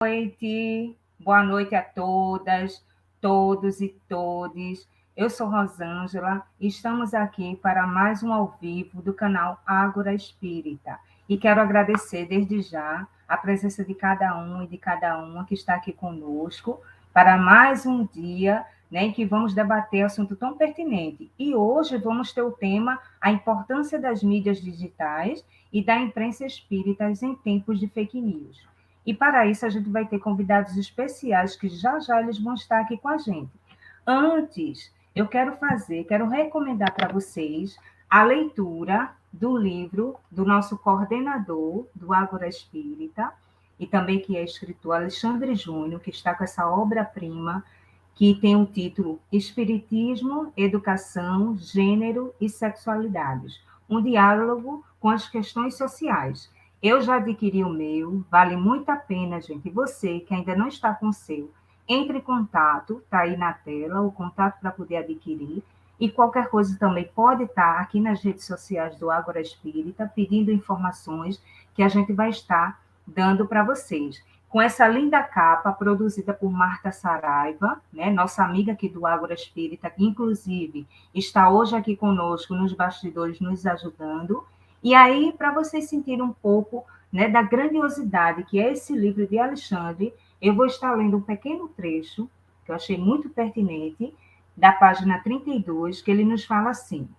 Noite, boa noite a todas, todos e todes. Eu sou Rosângela e estamos aqui para mais um ao vivo do canal Ágora Espírita. E quero agradecer desde já a presença de cada um e de cada uma que está aqui conosco para mais um dia, né, em que vamos debater assunto tão pertinente. E hoje vamos ter o tema a importância das mídias digitais e da imprensa espírita em tempos de fake news. E para isso a gente vai ter convidados especiais que já já eles vão estar aqui com a gente. Antes, quero recomendar para vocês a leitura do livro do nosso coordenador do Ágora Espírita, e também que é escritor Alexandre Júnior, que está com essa obra-prima, que tem o título Espiritismo, Educação, Gênero e Sexualidades, um diálogo com as questões sociais. Eu já adquiri o meu, vale muito a pena, gente. Você que ainda não está com o seu, entre em contato, está aí na tela, o contato para poder adquirir. E qualquer coisa também pode estar aqui nas redes sociais do Ágora Espírita, pedindo informações que a gente vai estar dando para vocês. Com essa linda capa produzida por Marta Saraiva, né, nossa amiga aqui do Ágora Espírita, que inclusive está hoje aqui conosco nos bastidores nos ajudando. E aí, para vocês sentirem um pouco, né, da grandiosidade que é esse livro de Alexandre, eu vou estar lendo um pequeno trecho, que eu achei muito pertinente, da página 32, que ele nos fala assim: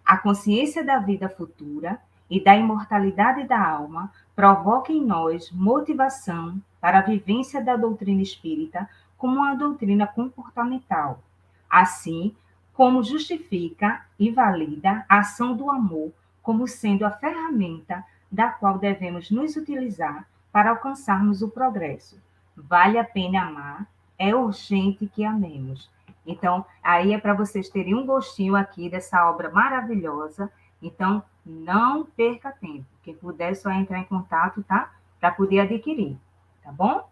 a consciência da vida futura e da imortalidade da alma provoca em nós motivação para a vivência da doutrina espírita como uma doutrina comportamental, assim como justifica e valida a ação do amor como sendo a ferramenta da qual devemos nos utilizar para alcançarmos o progresso. Vale a pena amar, é urgente que amemos. Então, aí é para vocês terem um gostinho aqui dessa obra maravilhosa. Então, não perca tempo. Quem puder, só entrar em contato, tá? Para poder adquirir, tá bom?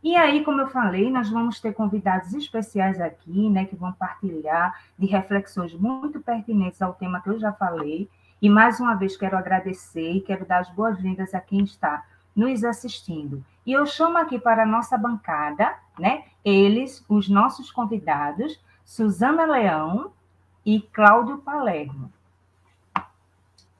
E aí, como eu falei, nós vamos ter convidados especiais aqui, né, que vão partilhar de reflexões muito pertinentes ao tema que eu já falei. E mais uma vez quero agradecer e quero dar as boas-vindas a quem está nos assistindo. E eu chamo aqui para a nossa bancada, né, eles, os nossos convidados, Suzana Leão e Cláudio Palermo.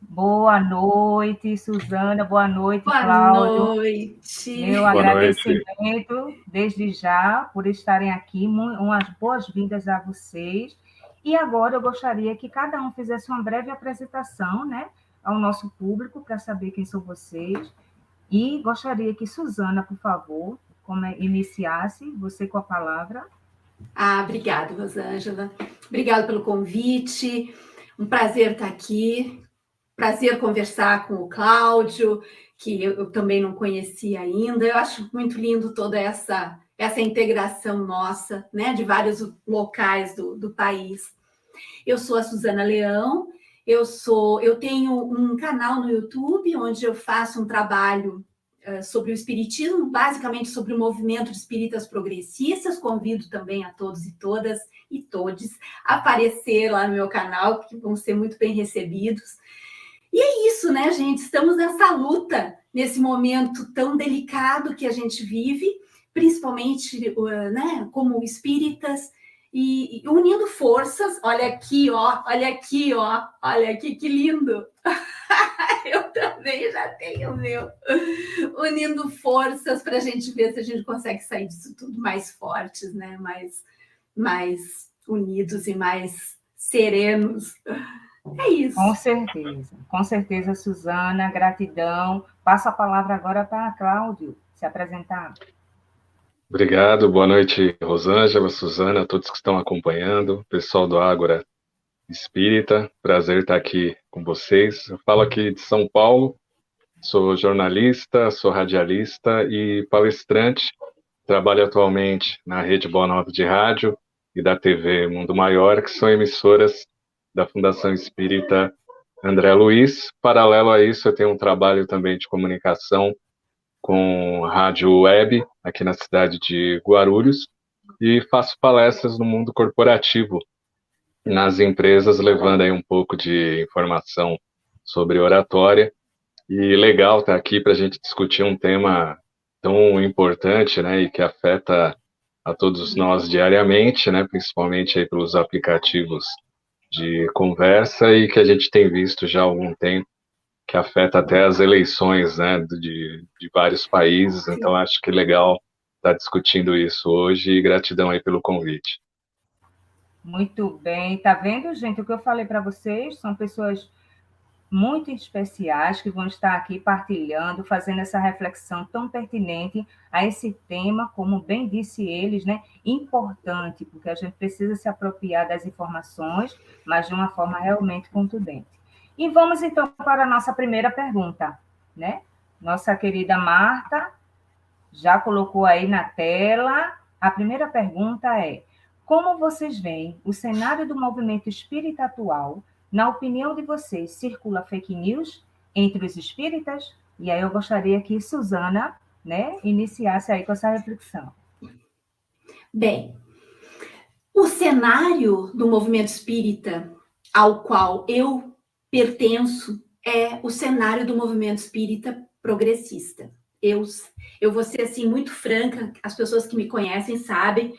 Boa noite, Suzana. Boa noite, Boa Cláudio. noite. Meu agradecimento desde já por estarem aqui. Umas boas-vindas a vocês. E agora eu gostaria que cada um fizesse uma breve apresentação, né, ao nosso público para saber quem são vocês. E gostaria que Suzana, por favor, iniciasse você com a palavra. Obrigada, Rosângela. Obrigada pelo convite. Um prazer estar aqui. Prazer conversar com o Cláudio, que eu também não conhecia ainda. Eu acho muito lindo toda essa integração nossa, né, de vários locais do país. Eu sou a Suzana Leão. Eu tenho um canal no YouTube onde eu faço um trabalho sobre o espiritismo, basicamente sobre o movimento de espíritas progressistas. Convido também a todos e todas e todes a aparecer lá no meu canal, que vão ser muito bem recebidos. E é isso, né, gente? Estamos nessa luta, nesse momento tão delicado que a gente vive, principalmente, né, como espíritas, e unindo forças. Olha aqui, ó, olha aqui, ó, olha aqui, que lindo! Eu também já tenho o meu. Unindo forças para a gente ver se a gente consegue sair disso tudo mais fortes, né? Mais unidos e mais serenos. É isso. Com certeza, Suzana, gratidão. Passo a palavra agora para Cláudio se apresentar. Obrigado, boa noite, Rosângela, Suzana, a todos que estão acompanhando, pessoal do Ágora Espírita, prazer estar aqui com vocês. Eu falo aqui de São Paulo, sou jornalista, sou radialista e palestrante, trabalho atualmente na Rede Boa Nova de Rádio e da TV Mundo Maior, que são emissoras da Fundação Espírita André Luiz. Paralelo a isso, eu tenho um trabalho também de comunicação com rádio web aqui na cidade de Guarulhos e faço palestras no mundo corporativo, nas empresas, levando aí um pouco de informação sobre oratória. E legal estar aqui para a gente discutir um tema tão importante, né, e que afeta a todos nós diariamente, né, principalmente aí pelos aplicativos de conversa e que a gente tem visto já há algum tempo, que afeta até as eleições, né, de vários países. Então, acho que é legal estar discutindo isso hoje e gratidão aí pelo convite. Muito bem. Tá vendo, gente? O que eu falei para vocês são pessoas muito especiais que vão estar aqui partilhando, fazendo essa reflexão tão pertinente a esse tema, como bem disse eles, né? Importante, porque a gente precisa se apropriar das informações, mas de uma forma realmente contundente. E vamos então para a nossa primeira pergunta, né? Nossa querida Marta já colocou aí na tela. A primeira pergunta é: como vocês veem o cenário do movimento espírita atual? Na opinião de vocês, circula fake news entre os espíritas? E aí eu gostaria que Suzana, né, iniciasse aí com essa reflexão. Bem, o cenário do movimento espírita ao qual eu pertenço é o cenário do movimento espírita progressista. Eu vou ser assim muito franca, as pessoas que me conhecem sabem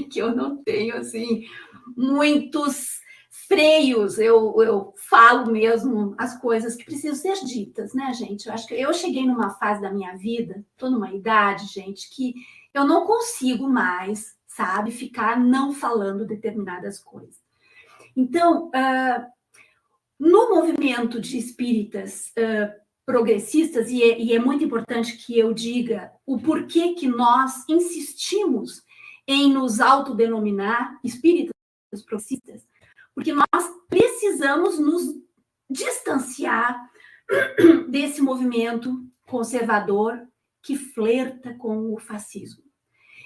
que eu não tenho assim muitos freios, eu falo mesmo as coisas que precisam ser ditas, né, gente? Eu acho que eu cheguei numa fase da minha vida, estou numa idade, gente, que eu não consigo mais, sabe, ficar não falando determinadas coisas. Então, no movimento de espíritas progressistas, e é muito importante que eu diga o porquê que nós insistimos em nos autodenominar espíritas progressistas, porque nós precisamos nos distanciar desse movimento conservador que flerta com o fascismo.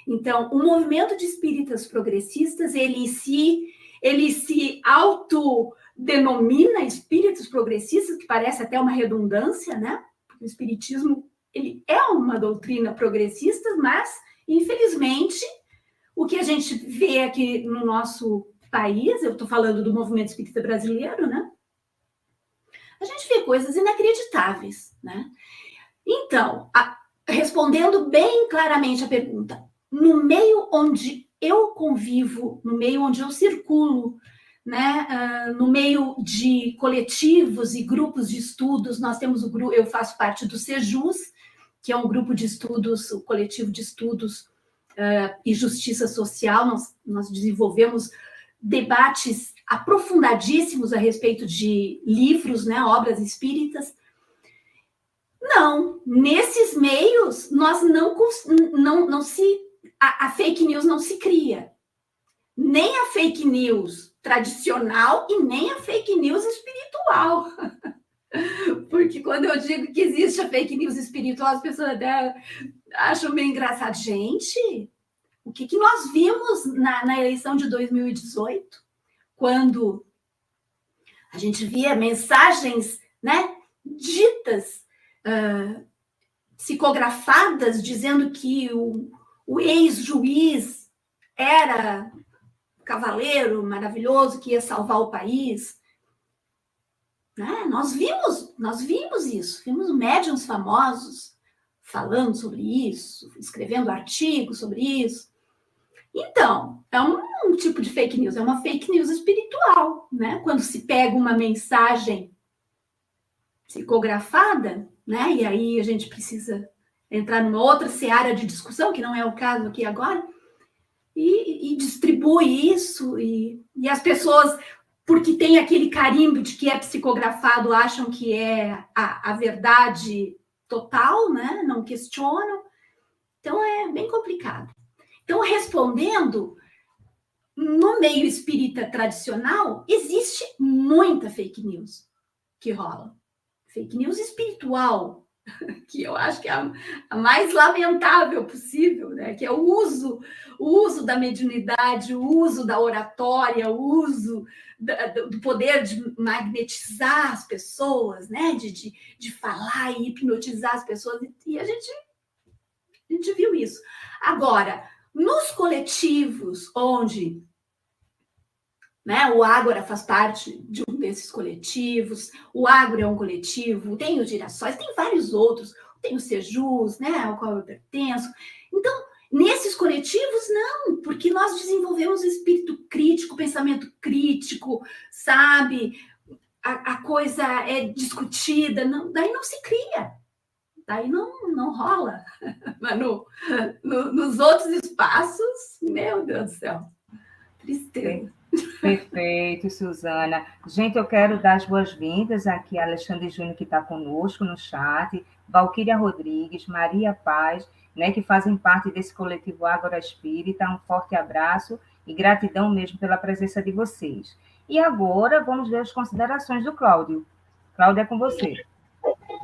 Então, o movimento de espíritas progressistas, ele se autodenomina espíritos progressistas, que parece até uma redundância, né? Porque o espiritismo, ele é uma doutrina progressista, mas, infelizmente, o que a gente vê aqui no nosso país, eu estou falando do movimento espírita brasileiro, né? A gente vê coisas inacreditáveis, né? Então, respondendo bem claramente a pergunta, no meio onde eu convivo, no meio onde eu circulo, né, no meio de coletivos e grupos de estudos, nós temos o grupo, eu faço parte do SEJUS, que é um grupo de estudos, o coletivo de estudos e justiça social. Nós desenvolvemos debates aprofundadíssimos a respeito de livros, né, obras espíritas. Não, nesses meios nós não se a fake news não se cria, nem a fake news tradicional e nem a fake news espiritual. Porque quando eu digo que existe a fake news espiritual, as pessoas até acham meio engraçado. Gente, o que nós vimos na eleição de 2018, quando a gente via mensagens, né, ditas, psicografadas, dizendo que o ex-juiz era cavaleiro maravilhoso que ia salvar o país. Né? Nós vimos isso, vimos médiuns famosos falando sobre isso, escrevendo artigos sobre isso. Então, é um tipo de fake news, é uma fake news espiritual, né? Quando se pega uma mensagem psicografada, né? E aí a gente precisa entrar numa outra seara de discussão, que não é o caso aqui agora, e distribui isso, e as pessoas, porque tem aquele carimbo de que é psicografado, acham que é a verdade total, né? Não questionam. Então, é bem complicado. Então, respondendo, no meio espírita tradicional, existe muita fake news que rola. Fake news espiritual, que eu acho que é a mais lamentável possível, né? Que é o uso da mediunidade, o uso da oratória, o uso do poder de magnetizar as pessoas, né? De falar e hipnotizar as pessoas. E a gente viu isso. Agora, nos coletivos onde, né, o Ágora faz parte de um desses coletivos, o Ágora é um coletivo, tem os Girassóis, tem vários outros, o tem o Sejus, né, ao qual eu pertenço. Então, nesses coletivos, não, porque nós desenvolvemos o espírito crítico, pensamento crítico, sabe? A coisa é discutida, não, daí não se cria, daí não rola. Mas nos outros espaços, meu Deus do céu, tristeza. Perfeito, Suzana. Gente, eu quero dar as boas-vindas aqui a Alexandre Júnior, que está conosco no chat, Valquíria Rodrigues, Maria Paz, né, que fazem parte desse coletivo Ágora Espírita. Um forte abraço e gratidão mesmo pela presença de vocês. E agora vamos ver as considerações do Cláudio. Cláudio, é com você.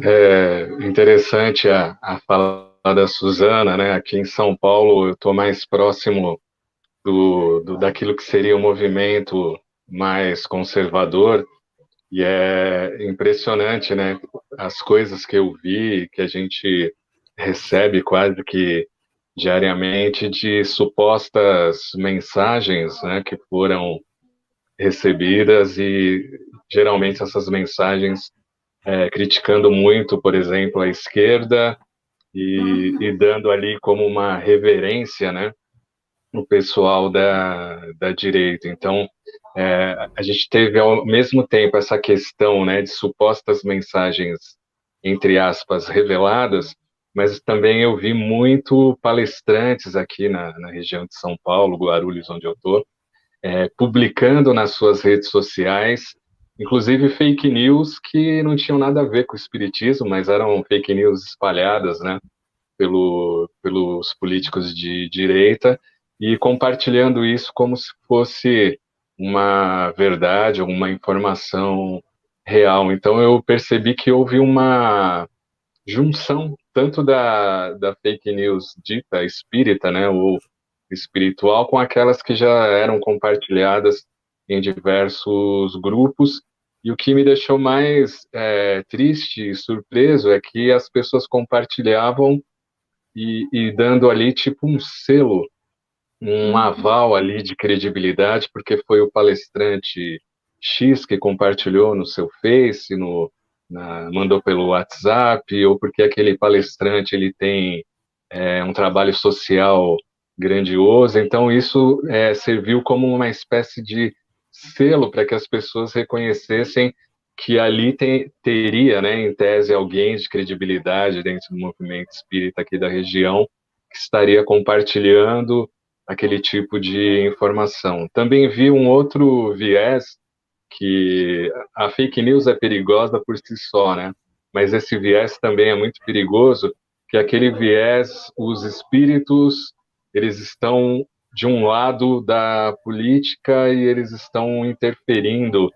É interessante a fala da Suzana, né? Aqui em São Paulo eu estou mais próximo daquilo que seria o movimento mais conservador, e é impressionante, né? As coisas que eu vi, que a gente recebe quase que diariamente de supostas mensagens, né, que foram recebidas, e geralmente essas mensagens criticando muito, por exemplo, a esquerda e dando ali como uma reverência, né, o pessoal da direita. Então, a gente teve ao mesmo tempo essa questão, né, de supostas mensagens, entre aspas, reveladas, mas também eu vi muito palestrantes aqui na região de São Paulo, Guarulhos, onde eu estou, publicando nas suas redes sociais, inclusive fake news que não tinham nada a ver com o espiritismo, mas eram fake news espalhadas, né, pelos políticos de direita, e compartilhando isso como se fosse uma verdade ou uma informação real. Então eu percebi que houve uma junção tanto da fake news dita espírita, né, ou espiritual, com aquelas que já eram compartilhadas em diversos grupos. E o que me deixou mais triste e surpreso é que as pessoas compartilhavam e dando ali tipo um selo, um aval ali de credibilidade, porque foi o palestrante X que compartilhou no seu Face, mandou pelo WhatsApp, ou porque aquele palestrante ele tem um trabalho social grandioso. Então isso serviu como uma espécie de selo para que as pessoas reconhecessem que ali teria, né, em tese, alguém de credibilidade dentro do movimento espírita aqui da região que estaria compartilhando aquele tipo de informação. Também vi um outro viés, que a fake news é perigosa por si só, né? Mas esse viés também é muito perigoso, que aquele viés, os espíritos, eles estão de um lado da política e eles estão interferindo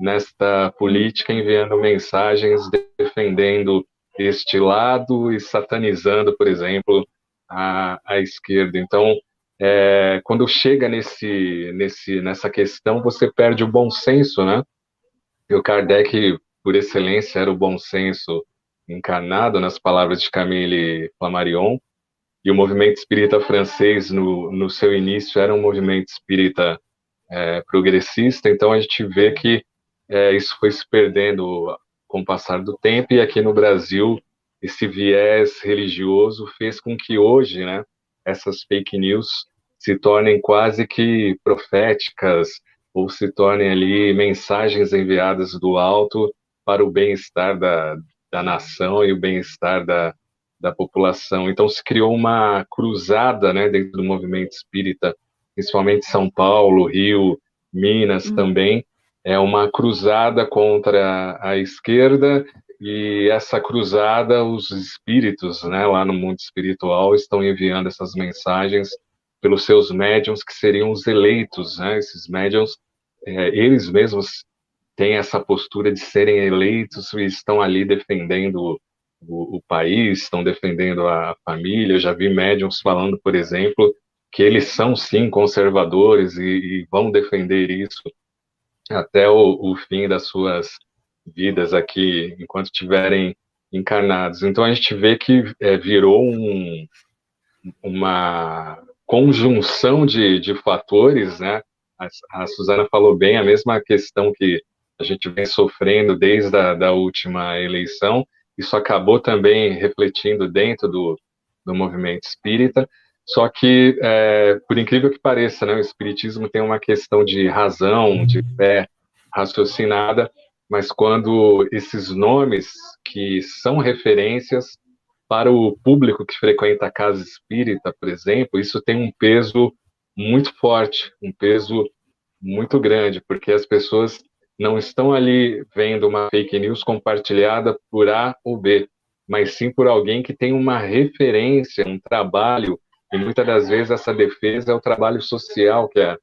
nesta política, enviando mensagens defendendo este lado e satanizando, por exemplo, a esquerda. Então, quando chega nessa questão, você perde o bom senso, né? E o Kardec, por excelência, era o bom senso encarnado, nas palavras de Camille Flammarion, e o movimento espírita francês, no seu início, era um movimento espírita progressista. Então a gente vê que isso foi se perdendo com o passar do tempo, e aqui no Brasil esse viés religioso fez com que hoje, né, essas fake news se tornem quase que proféticas, ou se tornem ali mensagens enviadas do alto para o bem-estar da nação e o bem-estar da população. Então se criou uma cruzada, né, dentro do movimento espírita, principalmente São Paulo, Rio, Minas também, é uma cruzada contra a esquerda, e essa cruzada, os espíritos, né, lá no mundo espiritual, estão enviando essas mensagens pelos seus médiuns, que seriam os eleitos, né? Esses médiuns, eles mesmos têm essa postura de serem eleitos e estão ali defendendo o país, estão defendendo a família. Eu já vi médiuns falando, por exemplo, que eles são sim conservadores e vão defender isso até o fim das suas vidas aqui, enquanto estiverem encarnados. Então a gente vê que virou uma conjunção de fatores, né? A Suzana falou bem, a mesma questão que a gente vem sofrendo desde a última eleição, isso acabou também refletindo dentro do movimento espírita. Só que, por incrível que pareça, né, o espiritismo tem uma questão de razão, de fé raciocinada, mas quando esses nomes que são referências para o público que frequenta a casa espírita, por exemplo, isso tem um peso muito forte, um peso muito grande, porque as pessoas não estão ali vendo uma fake news compartilhada por A ou B, mas sim por alguém que tem uma referência, um trabalho, e muitas das vezes essa defesa é o trabalho social que a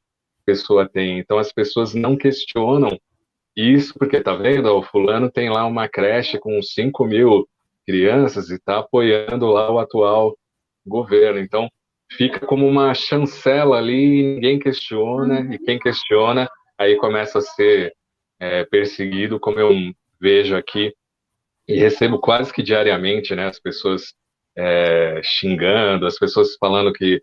pessoa tem. Então as pessoas não questionam isso, porque tá vendo, o fulano tem lá uma creche com 5.000 crianças e está apoiando lá o atual governo. Então fica como uma chancela ali, e ninguém questiona, e quem questiona aí começa a ser perseguido, como eu vejo aqui e recebo quase que diariamente, né, as pessoas xingando, as pessoas falando que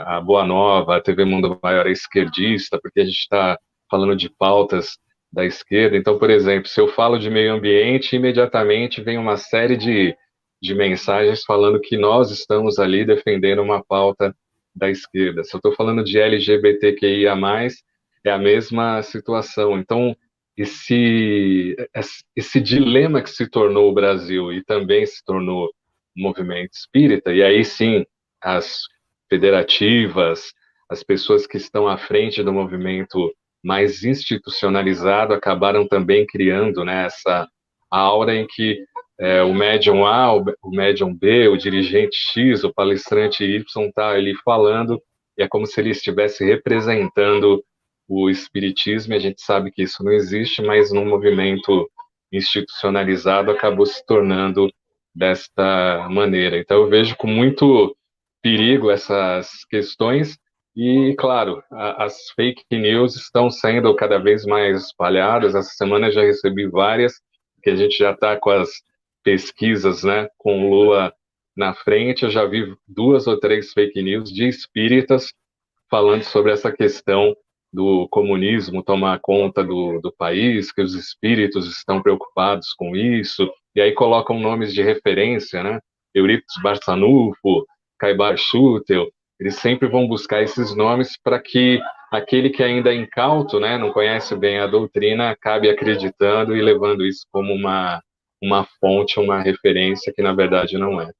a Boa Nova, a TV Mundo Maior é esquerdista, porque a gente está falando de pautas da esquerda. Então, por exemplo, se eu falo de meio ambiente, imediatamente vem uma série de mensagens falando que nós estamos ali defendendo uma pauta da esquerda. Se eu estou falando de LGBTQIA+, é a mesma situação. Então, esse dilema que se tornou o Brasil e também se tornou o movimento espírita, e aí sim, as federativas, as pessoas que estão à frente do movimento mais institucionalizado acabaram também criando, né, essa aura em que o médium A, o médium B, o dirigente X, o palestrante Y está ali falando, e é como se ele estivesse representando o espiritismo, e a gente sabe que isso não existe, mas num movimento institucionalizado acabou se tornando desta maneira. Então eu vejo com muito perigo essas questões e, claro, as fake news estão sendo cada vez mais espalhadas. Essa semana já recebi várias, que a gente já está com as pesquisas, né, com o Lula na frente. Eu já vi 2 ou 3 fake news de espíritas falando sobre essa questão do comunismo tomar conta do país, que os espíritos estão preocupados com isso, e aí colocam nomes de referência, né? Eurípides Barçanufo, Caibar Schutel, eles sempre vão buscar esses nomes para que aquele que ainda é incauto, né, não conhece bem a doutrina, acabe acreditando e levando isso como uma fonte, uma referência que na verdade não é.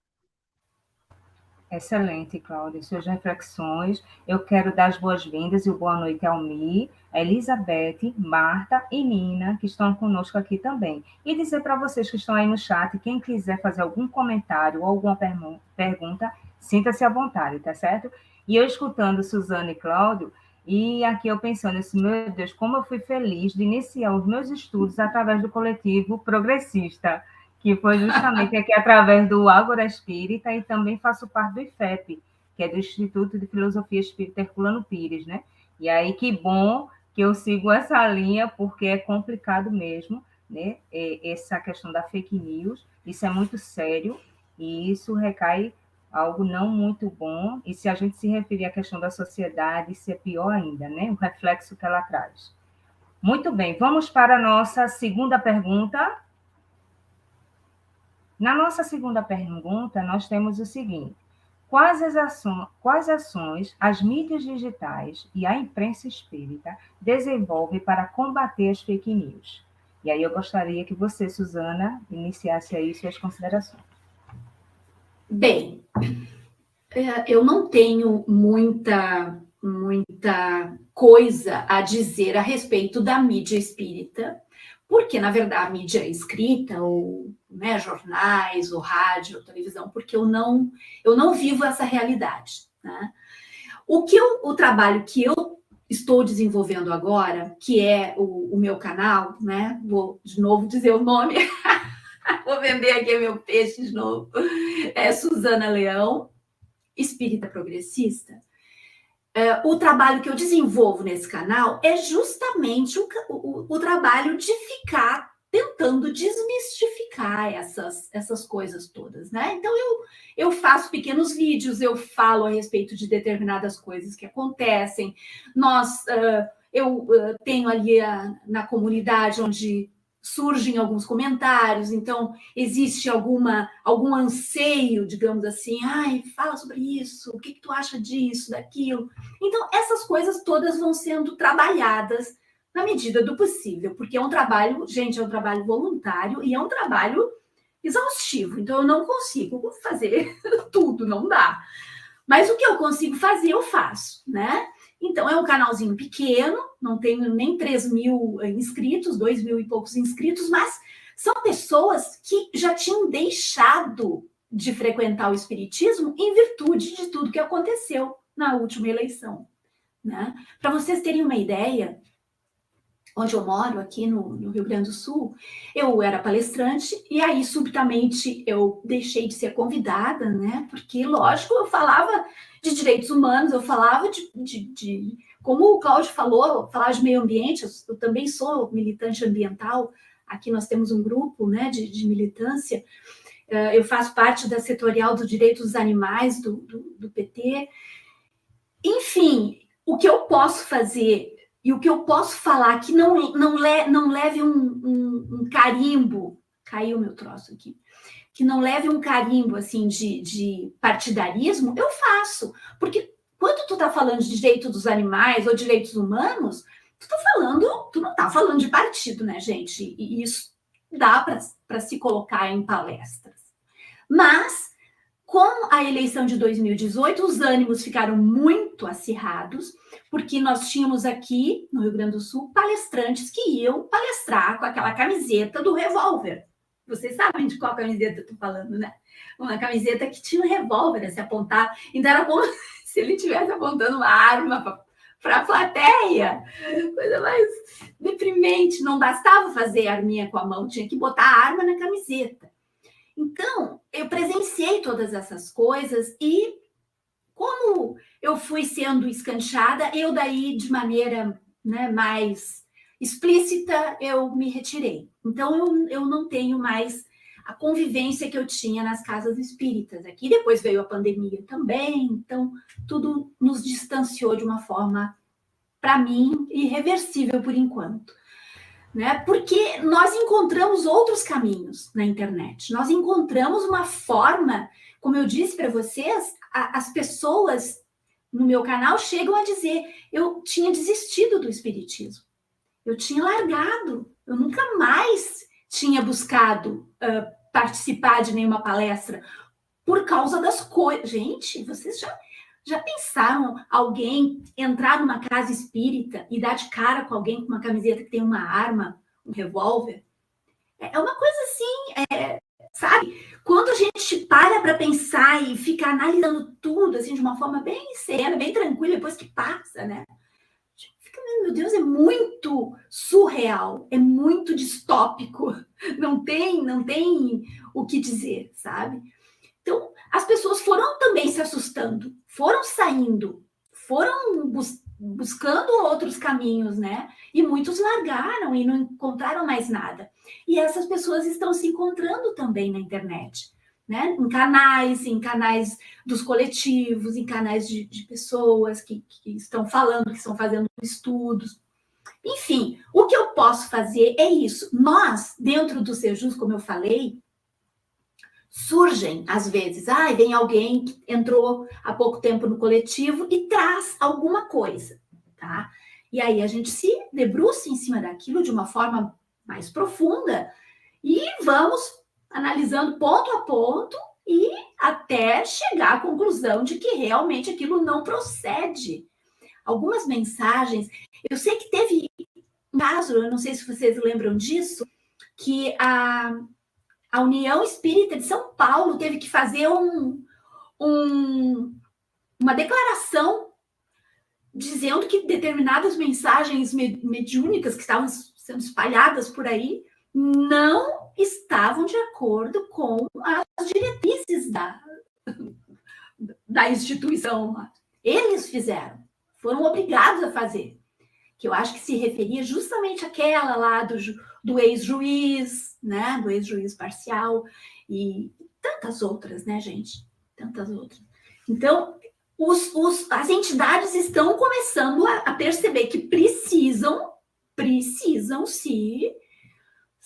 Excelente, Cláudia, suas reflexões. Eu quero dar as boas-vindas e o boa noite ao Mi, a Elizabeth, Marta e Nina, que estão conosco aqui também. E dizer para vocês que estão aí no chat, quem quiser fazer algum comentário ou alguma pergunta, sinta-se à vontade, tá certo? E eu escutando Suzana e Cláudio, e aqui eu pensando assim, meu Deus, como eu fui feliz de iniciar os meus estudos através do coletivo progressista, que foi justamente aqui através do Ágora Espírita, e também faço parte do IFEP, que é do Instituto de Filosofia Espírita Herculano Pires, né? E aí, que bom que eu sigo essa linha, porque é complicado mesmo, né? Essa questão da fake news, isso é muito sério, e isso recai algo não muito bom, e se a gente se referir à questão da sociedade, isso é pior ainda, né? O reflexo que ela traz. Muito bem, vamos para a nossa segunda pergunta. Na nossa segunda pergunta, nós temos o seguinte: quais ações as mídias digitais e a imprensa espírita desenvolvem para combater as fake news? E aí eu gostaria que você, Suzana, iniciasse aí suas considerações. Bem, eu não tenho muita coisa a dizer a respeito da mídia espírita, porque, na verdade, a mídia escrita, ou né, jornais, ou rádio, ou televisão, porque eu não vivo essa realidade. Né? O trabalho que eu estou desenvolvendo agora, que é o meu canal, né? Vou de novo dizer o nome, vou vender aqui meu peixe de novo, é Suzana Leão, espírita progressista. O trabalho que eu desenvolvo nesse canal é justamente o trabalho de ficar tentando desmistificar essas coisas todas, né? Então, eu faço pequenos vídeos, eu falo a respeito de determinadas coisas que acontecem. Eu tenho ali na comunidade onde surgem alguns comentários, então existe algum anseio, digamos assim, ai, fala sobre isso, o que tu acha disso, daquilo. Então, essas coisas todas vão sendo trabalhadas na medida do possível, porque é um trabalho, gente, é um trabalho voluntário e é um trabalho exaustivo, então eu não consigo fazer tudo, não dá. Mas o que eu consigo fazer, eu faço, né? Então, é um canalzinho pequeno, não tenho nem 3.000 inscritos, 2.000 e poucos inscritos, mas são pessoas que já tinham deixado de frequentar o espiritismo em virtude de tudo que aconteceu na última eleição, né? Para vocês terem uma ideia, onde eu moro, aqui no Rio Grande do Sul, eu era palestrante e aí, subitamente, eu deixei de ser convidada, né? Porque, lógico, eu falava de direitos humanos, eu falava como o Cláudio falou, falava de meio ambiente, eu também sou militante ambiental, aqui nós temos um grupo, né, de militância, eu faço parte da setorial do direito dos animais do PT. Enfim, o que eu posso fazer e o que eu posso falar que não leve um carimbo, caiu meu troço aqui, que não leve um carimbo assim de partidarismo, eu faço. Porque quando tu tá falando de direito dos animais ou direitos humanos, tu não tá falando de partido, né, gente? E isso dá para se colocar em palestras. Mas, com a eleição de 2018, os ânimos ficaram muito acirrados, porque nós tínhamos aqui, no Rio Grande do Sul, palestrantes que iam palestrar com aquela camiseta do revólver. Vocês sabem de qual camiseta eu estou falando, né? Uma camiseta que tinha um revólver a se apontar. Então, era como se ele estivesse apontando uma arma para a plateia. Coisa mais deprimente. Não bastava fazer a arminha com a mão, tinha que botar a arma na camiseta. Então, eu presenciei todas essas coisas e, como eu fui sendo escanchada, eu daí, de maneira, né, mais explícita, eu me retirei. Então, eu não tenho mais a convivência que eu tinha nas casas espíritas aqui. Depois veio a pandemia também, então tudo nos distanciou de uma forma, para mim, irreversível por enquanto. Né? Porque nós encontramos outros caminhos na internet. Nós encontramos uma forma, como eu disse para vocês, as pessoas no meu canal chegam a dizer, eu tinha desistido do espiritismo, eu tinha largado, eu nunca mais tinha buscado participar de nenhuma palestra por causa das coisas. Gente, vocês já pensaram alguém entrar numa casa espírita e dar de cara com alguém com uma camiseta que tem uma arma, um revólver? É uma coisa assim, sabe? Quando a gente para pensar e fica analisando tudo assim de uma forma bem serena, bem tranquila, depois que passa, né? Fica, meu Deus, é muito surreal, é muito distópico, não tem o que dizer, sabe? Então, as pessoas foram também se assustando, foram saindo, foram buscando outros caminhos, né? E muitos largaram e não encontraram mais nada. E essas pessoas estão se encontrando também na internet, né? Em canais dos coletivos, em canais de pessoas que estão falando, que estão fazendo estudos. Enfim, o que eu posso fazer é isso. Nós, dentro do Sejus, como eu falei, surgem, às vezes, vem alguém que entrou há pouco tempo no coletivo e traz alguma coisa, tá? E aí a gente se debruça em cima daquilo de uma forma mais profunda e vamos analisando ponto a ponto e até chegar à conclusão de que realmente aquilo não procede. Algumas mensagens, eu sei que teve um caso, eu não sei se vocês lembram disso, que a União Espírita de São Paulo teve que fazer uma declaração dizendo que determinadas mensagens mediúnicas que estavam sendo espalhadas por aí não estavam de acordo com as diretrizes da instituição. Eles fizeram, foram obrigados a fazer, que eu acho que se referia justamente àquela lá do ex-juiz, né? Do ex-juiz parcial e tantas outras, né, gente? Tantas outras. Então, as entidades estão começando a perceber que precisam se,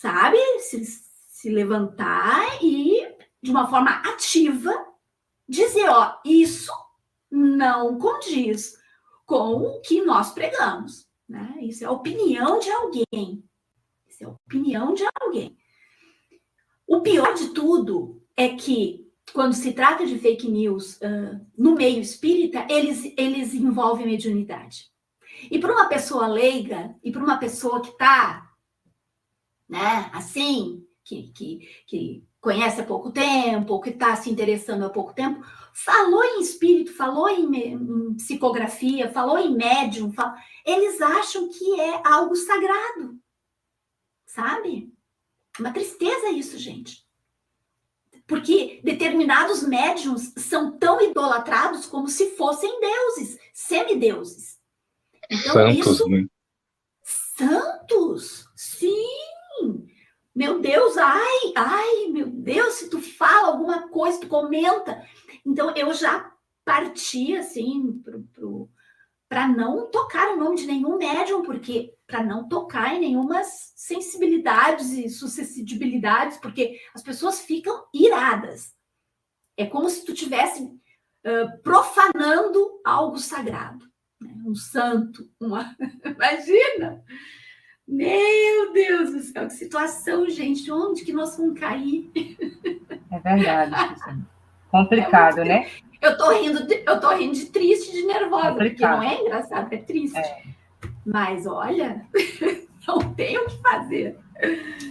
sabe, se levantar e, de uma forma ativa, dizer, ó, isso não condiz com o que nós pregamos, né? Isso é a opinião de alguém. Isso é a opinião de alguém. O pior de tudo é que, quando se trata de fake news no meio espírita, eles envolvem mediunidade. E para uma pessoa leiga, e para uma pessoa que está, né, assim, que conhece há pouco tempo, ou que está se interessando há pouco tempo, falou em espírito, falou em psicografia, falou em médium, eles acham que é algo sagrado, sabe? Uma tristeza isso, gente. Porque determinados médiums são tão idolatrados como se fossem deuses, semideuses. Então, Santos, isso... né? Santos! Sim! Meu Deus, ai, meu Deus, se tu fala alguma coisa, tu comenta. Então, eu já parti, assim, para não tocar o nome de nenhum médium, porque para não tocar em nenhumas sensibilidades e suscetibilidades, porque as pessoas ficam iradas. É como se tu estivesse profanando algo sagrado, né? Um santo, imagina! Meu Deus do céu, que situação, gente, onde que nós vamos cair? É verdade, complicado, né? Eu tô rindo de triste, de nervosa, complicado. Porque não é engraçado, é triste. Mas olha, não tem o que fazer.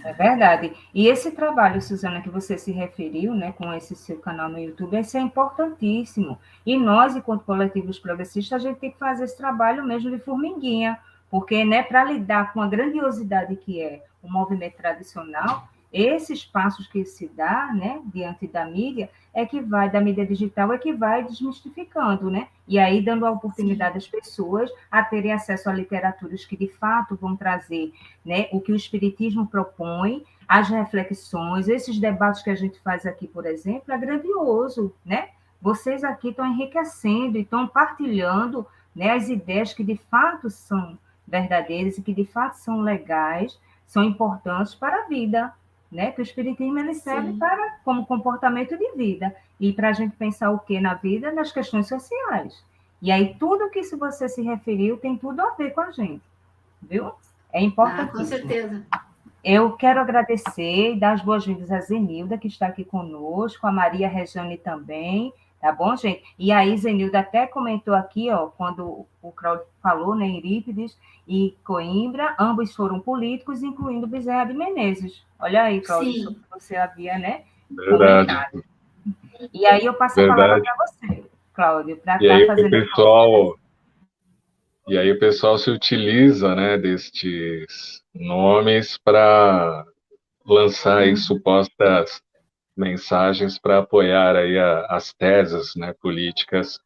É verdade. E esse trabalho, Suzana, que você se referiu, né, com esse seu canal no YouTube, esse é importantíssimo. E nós, enquanto coletivos progressistas, a gente tem que fazer esse trabalho mesmo de formiguinha, porque, né, para lidar com a grandiosidade que é o movimento tradicional, esses passos que se dá, né, diante da mídia, da mídia digital, é que vai desmistificando, né? E aí dando a oportunidade às pessoas a terem acesso a literaturas que, de fato, vão trazer, né, o que o Espiritismo propõe, as reflexões, esses debates que a gente faz aqui, por exemplo, é grandioso, né? Vocês aqui estão enriquecendo e estão partilhando, né, as ideias que, de fato, são verdadeiras e que, de fato, são legais, são importantes para a vida, né? Que o Espiritismo ele serve como comportamento de vida e para a gente pensar o que na vida, nas questões sociais. E aí tudo que você se referiu tem tudo a ver com a gente, viu? É importantíssimo. Com certeza. Eu quero agradecer e dar as boas-vindas a Zenilda, que está aqui conosco, a Maria Rejane também, tá bom, gente? E aí, Zenilda até comentou aqui, ó, quando o Cláudio falou, né, Eurípides e Coimbra, ambos foram políticos, incluindo Bezerra de Menezes. Olha aí, Cláudio, sobre o que você havia, né, comentado. E aí eu passo a palavra para você, Cláudio, para estar fazendo... E aí o pessoal se utiliza, né, destes nomes para lançar aí supostas mensagens para apoiar aí as teses, né, políticas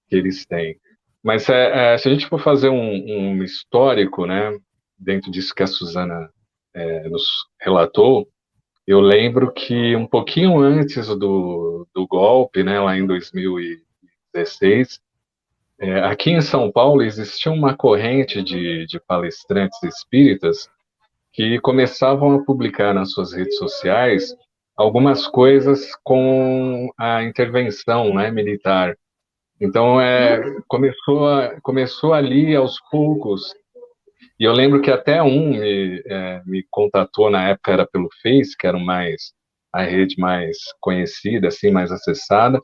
que eles têm. Mas se a gente for fazer um histórico, né, dentro disso que a Suzana nos relatou, eu lembro que um pouquinho antes do golpe, né, lá em 2016, aqui em São Paulo existia uma corrente de palestrantes espíritas que começavam a publicar nas suas redes sociais algumas coisas com a intervenção, né, militar. Então, começou ali aos poucos. E eu lembro que até me contatou, na época era pelo Face, que era a rede mais conhecida, assim, mais acessada,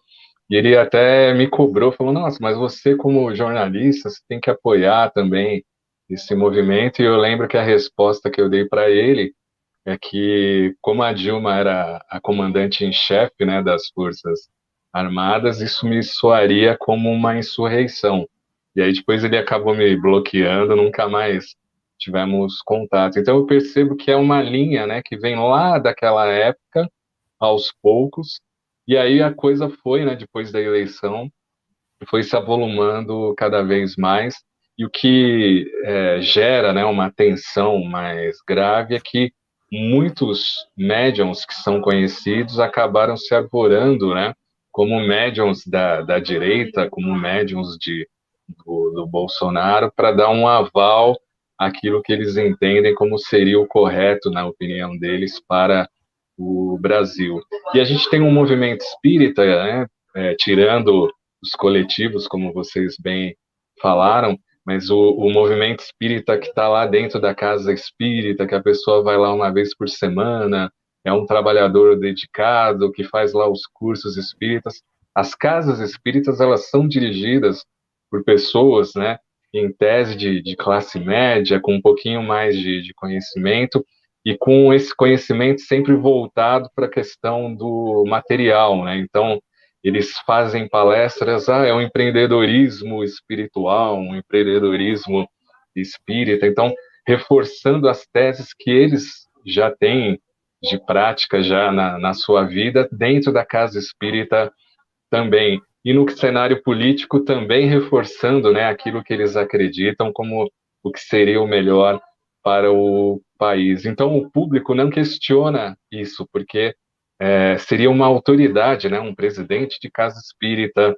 e ele até me cobrou, falou, nossa, mas você como jornalista, você tem que apoiar também esse movimento, e eu lembro que a resposta que eu dei para ele é que, como a Dilma era a comandante em chefe, né, das Forças Armadas, isso me soaria como uma insurreição. E aí depois ele acabou me bloqueando, nunca mais tivemos contato. Então eu percebo que é uma linha, né, que vem lá daquela época, aos poucos, e aí a coisa foi, né, depois da eleição, foi se avolumando cada vez mais, e o que gera, né, uma tensão mais grave é que muitos médiums que são conhecidos acabaram se arvorando, né, como médiums da direita, como médiums do Bolsonaro, para dar um aval aquilo que eles entendem como seria o correto, na opinião deles, para o Brasil. E a gente tem um movimento espírita, né, tirando os coletivos, como vocês bem falaram, mas o movimento espírita que está lá dentro da casa espírita, que a pessoa vai lá uma vez por semana, é um trabalhador dedicado, que faz lá os cursos espíritas. As casas espíritas, elas são dirigidas por pessoas, né, em tese de classe média, com um pouquinho mais de conhecimento, e com esse conhecimento sempre voltado para a questão do material, né? Então, eles fazem palestras, é um empreendedorismo espiritual, um empreendedorismo espírita, então, reforçando as teses que eles já têm de prática já na sua vida, dentro da casa espírita também. E no cenário político também reforçando, né, aquilo que eles acreditam como o que seria o melhor para o país. Então, o público não questiona isso, porque seria uma autoridade, né, um presidente de casa espírita,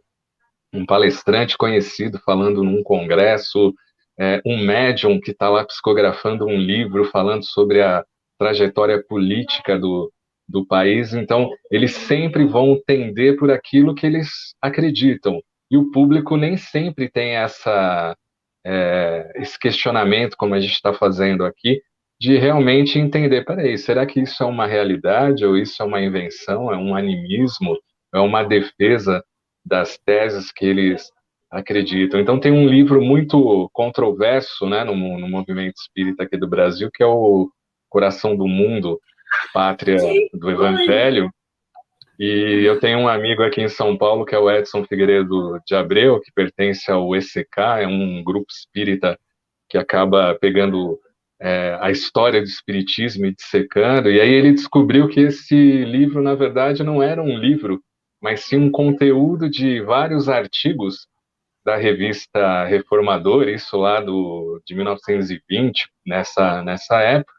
um palestrante conhecido falando num congresso, um médium que está lá psicografando um livro falando sobre a trajetória política do país. Então, eles sempre vão tender por aquilo que eles acreditam. E o público nem sempre tem esse questionamento, como a gente está fazendo aqui, de realmente entender, peraí, será que isso é uma realidade, ou isso é uma invenção, é um animismo, é uma defesa das teses que eles acreditam? Então tem um livro muito controverso, né, no movimento espírita aqui do Brasil, que é o Coração do Mundo, Pátria do Evangelho, e eu tenho um amigo aqui em São Paulo, que é o Edson Figueiredo de Abreu, que pertence ao ECK, é um grupo espírita que acaba pegando a história do espiritismo e dissecando, e aí ele descobriu que esse livro, na verdade, não era um livro, mas sim um conteúdo de vários artigos da revista Reformador, isso lá de 1920, nessa época,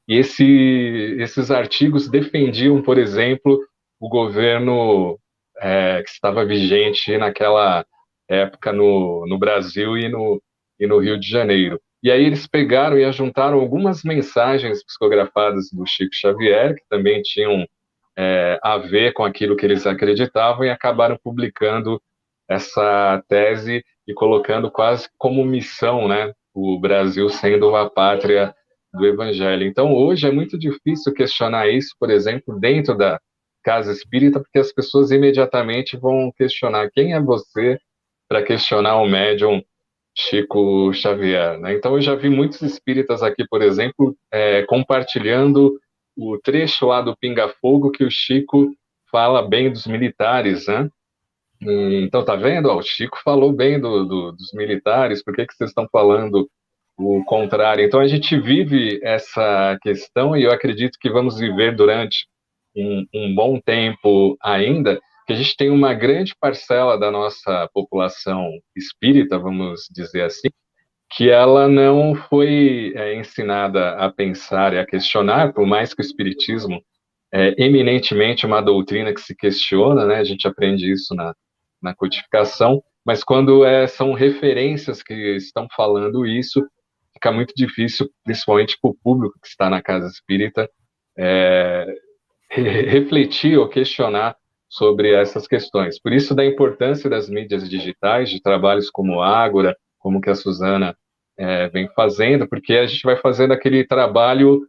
e esses artigos defendiam, por exemplo, o governo que estava vigente naquela época no Brasil e no Rio de Janeiro. E aí eles pegaram e ajuntaram algumas mensagens psicografadas do Chico Xavier, que também tinham a ver com aquilo que eles acreditavam, e acabaram publicando essa tese e colocando quase como missão, né, o Brasil sendo a pátria do Evangelho. Então, hoje é muito difícil questionar isso, por exemplo, dentro da casa espírita, porque as pessoas imediatamente vão questionar quem é você para questionar o médium Chico Xavier, né? Então, eu já vi muitos espíritas aqui, por exemplo, compartilhando o trecho lá do Pinga Fogo que o Chico fala bem dos militares, né? Então, tá vendo? O Chico falou bem dos militares, por que vocês estão falando o contrário? Então, a gente vive essa questão, e eu acredito que vamos viver durante um bom tempo ainda, que a gente tem uma grande parcela da nossa população espírita, vamos dizer assim, que ela não foi ensinada a pensar e a questionar, por mais que o espiritismo é eminentemente uma doutrina que se questiona, né? A gente aprende isso na codificação, mas quando são referências que estão falando isso, fica muito difícil, principalmente para o público que está na casa espírita, refletir ou questionar sobre essas questões. Por isso, da importância das mídias digitais, de trabalhos como o Ágora, como que a Suzana vem fazendo, porque a gente vai fazendo aquele trabalho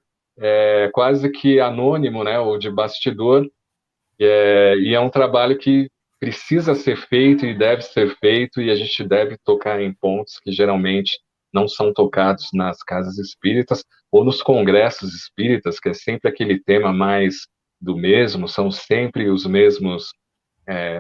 quase que anônimo, né, ou de bastidor, e é um trabalho que precisa ser feito e deve ser feito, e a gente deve tocar em pontos que geralmente não são tocados nas casas espíritas ou nos congressos espíritas, que é sempre aquele tema mais do mesmo, são sempre os mesmos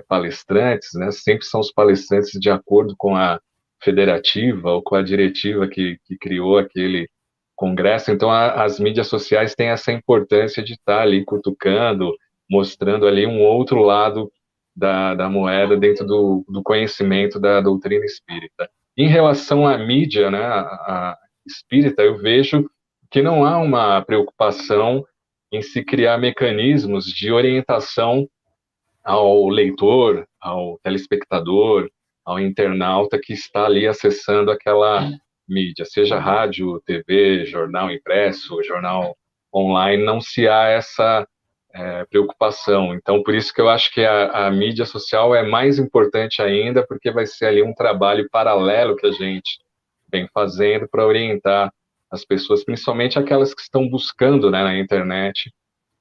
palestrantes, né? Sempre são os palestrantes de acordo com a federativa ou com a diretiva que criou aquele congresso. Então, as mídias sociais têm essa importância de estar ali cutucando, mostrando ali um outro lado da moeda dentro do conhecimento da doutrina espírita. Em relação à mídia, né, a espírita, eu vejo que não há uma preocupação em se criar mecanismos de orientação ao leitor, ao telespectador, ao internauta que está ali acessando aquela mídia, seja rádio, TV, jornal impresso, jornal online, não se há essa preocupação. Então, por isso que eu acho que a mídia social é mais importante ainda, porque vai ser ali um trabalho paralelo que a gente vem fazendo para orientar as pessoas, principalmente aquelas que estão buscando, né, na internet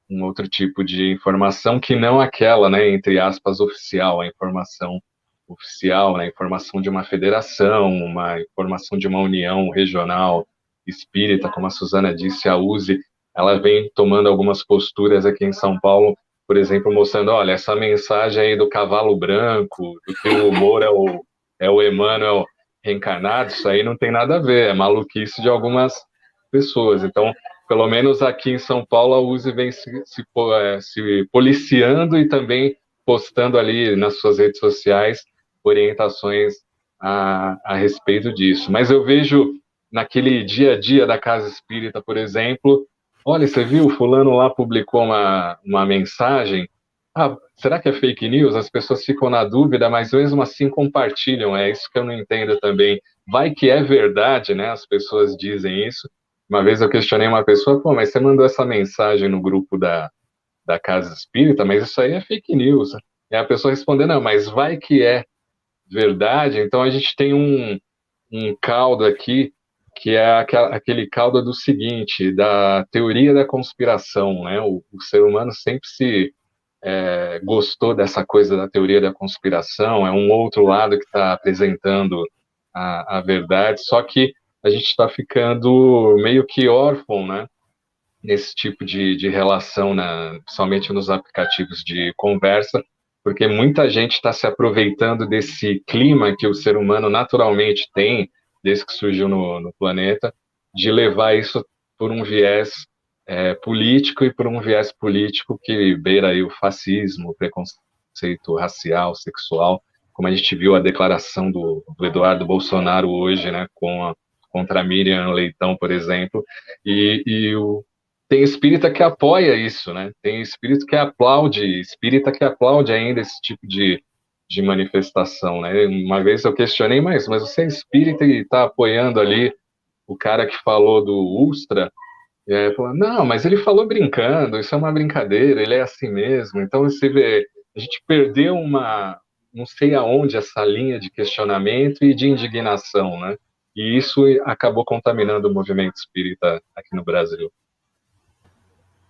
um outro tipo de informação que não aquela, né, entre aspas, oficial, a informação oficial, né, a informação de uma federação, uma informação de uma união regional espírita, como a Suzana disse, a USE, ela vem tomando algumas posturas aqui em São Paulo, por exemplo, mostrando, olha, essa mensagem aí do cavalo branco, do que o humor é o Emmanuel reencarnado, isso aí não tem nada a ver, é maluquice de algumas pessoas. Então, pelo menos aqui em São Paulo, a USE vem se policiando e também postando ali nas suas redes sociais orientações a respeito disso. Mas eu vejo naquele dia a dia da Casa Espírita, por exemplo, olha, você viu, fulano lá publicou uma mensagem, será que é fake news? As pessoas ficam na dúvida, mas mesmo assim compartilham, é isso que eu não entendo também. Vai que é verdade, né? As pessoas dizem isso. Uma vez eu questionei uma pessoa, pô, mas você mandou essa mensagem no grupo da Casa Espírita, mas isso aí é fake news. E a pessoa respondeu, não, mas vai que é verdade. Então a gente tem um caldo aqui, que é aquele caldo do seguinte, da teoria da conspiração, né? O ser humano sempre gostou dessa coisa da teoria da conspiração, é um outro lado que está apresentando a verdade, só que a gente está ficando meio que órfão, né? Nesse tipo de relação, somente nos aplicativos de conversa, porque muita gente está se aproveitando desse clima que o ser humano naturalmente tem, desde que surgiu no planeta, de levar isso por um viés político e por um viés político que beira aí o fascismo, o preconceito racial, sexual, como a gente viu a declaração do Eduardo Bolsonaro hoje, né, contra a Miriam Leitão, por exemplo, tem espírita que apoia isso, né? Tem espírita que aplaude ainda esse tipo de manifestação, né? Uma vez eu questionei, mas você é espírita e está apoiando ali o cara que falou do Ustra? E aí falou, não, mas ele falou brincando, isso é uma brincadeira, ele é assim mesmo. Então você vê, a gente perdeu não sei aonde, essa linha de questionamento e de indignação, né? E isso acabou contaminando o movimento espírita aqui no Brasil.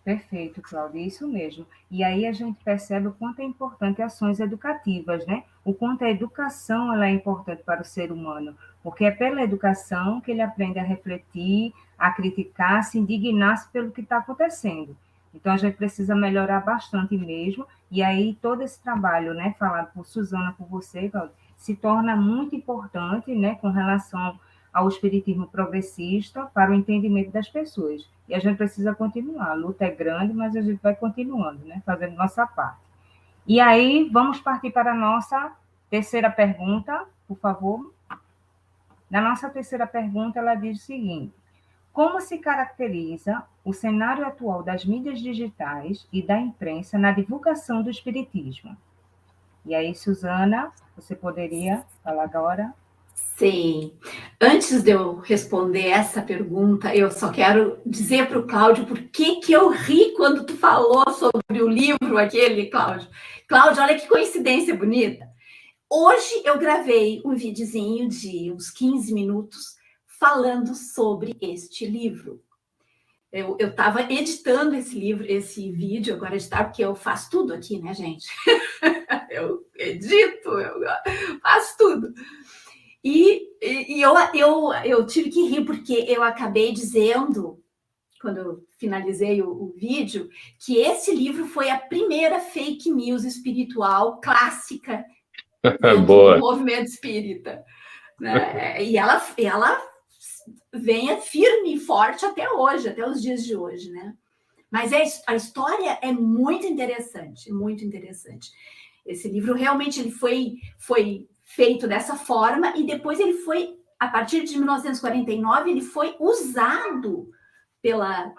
Perfeito, Cláudia, é isso mesmo. E aí a gente percebe o quanto é importante ações educativas, né? O quanto a educação ela é importante para o ser humano, porque é pela educação que ele aprende a refletir, a criticar, se indignar pelo que está acontecendo. Então a gente precisa melhorar bastante mesmo, e aí todo esse trabalho, né, falado por Suzana, por você, Cláudia, se torna muito importante, né, com relação ao espiritismo progressista para o entendimento das pessoas. E a gente precisa continuar. A luta é grande, mas a gente vai continuando, né? Fazendo nossa parte. E aí, vamos partir para a nossa terceira pergunta, por favor. Na nossa terceira pergunta, ela diz o seguinte: como se caracteriza o cenário atual das mídias digitais e da imprensa na divulgação do espiritismo? E aí, Suzana, você poderia falar agora? Sim. Antes de eu responder essa pergunta, eu só quero dizer para o Cláudio por que eu ri quando tu falou sobre o livro aquele, Cláudio. Cláudio, olha que coincidência bonita. Hoje eu gravei um videozinho de uns 15 minutos falando sobre este livro. Eu estava editando esse vídeo, agora editar, porque eu faço tudo aqui, né, gente? Eu edito, eu faço tudo. E eu tive que rir, porque eu acabei dizendo, quando eu finalizei o vídeo, que esse livro foi a primeira fake news espiritual clássica dentro do movimento espírita. Né? E ela vem firme e forte até hoje, até os dias de hoje. Né? Mas a história é muito interessante, muito interessante. Esse livro realmente ele foi feito dessa forma, e depois ele foi, a partir de 1949, ele foi usado pela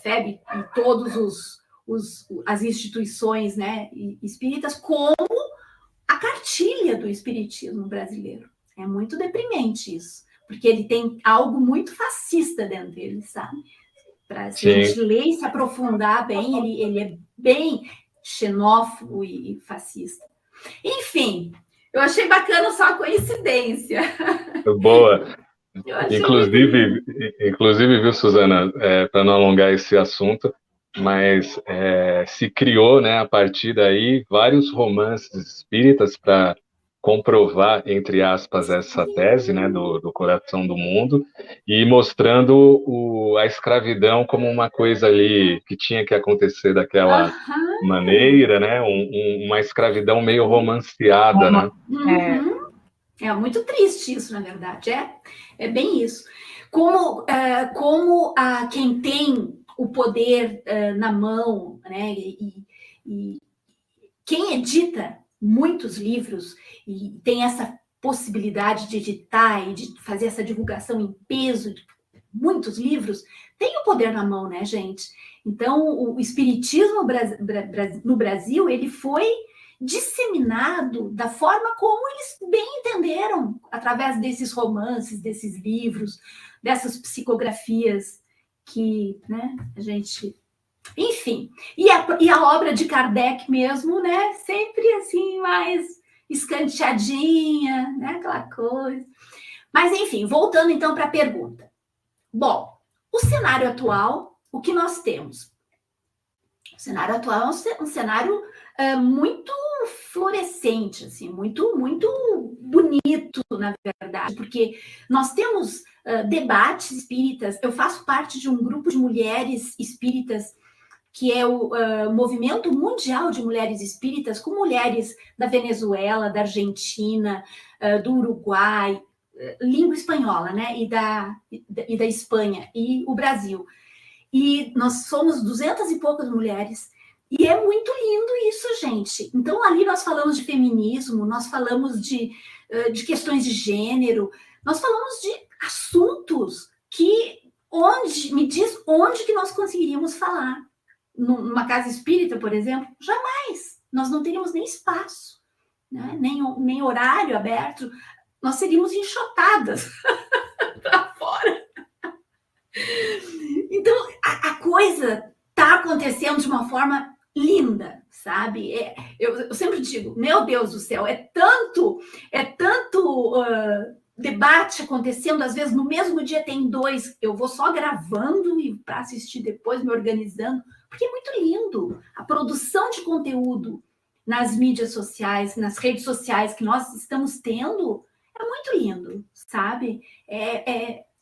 FEB e todas as instituições, né, espíritas, como a cartilha do espiritismo brasileiro. É muito deprimente isso, porque ele tem algo muito fascista dentro dele, sabe? Para se a gente ler e se aprofundar bem, ele é bem xenófobo e fascista. Enfim, eu achei bacana só a coincidência. Boa. Inclusive, viu, Suzana, para não alongar esse assunto, mas se criou, né, a partir daí, vários romances espíritas para comprovar, entre aspas, essa tese, né, do coração do mundo, e mostrando a escravidão como uma coisa ali que tinha que acontecer daquela maneira, né, uma escravidão meio romanceada, né? É muito triste isso, na verdade, é bem isso. Como quem tem o poder na mão, né, e quem edita muitos livros e tem essa possibilidade de editar e de fazer essa divulgação em peso de muitos livros, tem o poder na mão, né, gente? Então, o espiritismo no Brasil, ele foi disseminado da forma como eles bem entenderam, através desses romances, desses livros, dessas psicografias que, né, a gente... Enfim, e a obra de Kardec mesmo, né, sempre assim, mais escanteadinha, né, aquela coisa. Mas, enfim, voltando então para a pergunta. Bom, o cenário atual, o que nós temos? O cenário atual é um cenário muito florescente, assim, muito, muito bonito, na verdade, porque nós temos debates espíritas. Eu faço parte de um grupo de mulheres espíritas que é o Movimento Mundial de Mulheres Espíritas, com mulheres da Venezuela, da Argentina, do Uruguai, língua espanhola, né? E da Espanha, e o Brasil. E nós somos 200 e poucas mulheres, e é muito lindo isso, gente. Então, ali nós falamos de feminismo, nós falamos de questões de gênero, nós falamos de assuntos que, me diz onde que nós conseguiríamos falar. Numa casa espírita, por exemplo, jamais. Nós não teríamos nem espaço, né? nem horário aberto. Nós seríamos enxotadas para fora. Então, a coisa está acontecendo de uma forma linda, sabe? Eu sempre digo, meu Deus do céu, é tanto debate acontecendo, às vezes no mesmo dia tem 2, eu vou só gravando e para assistir depois, me organizando, porque é muito lindo. A produção de conteúdo nas mídias sociais, nas redes sociais que nós estamos tendo, é muito lindo, sabe?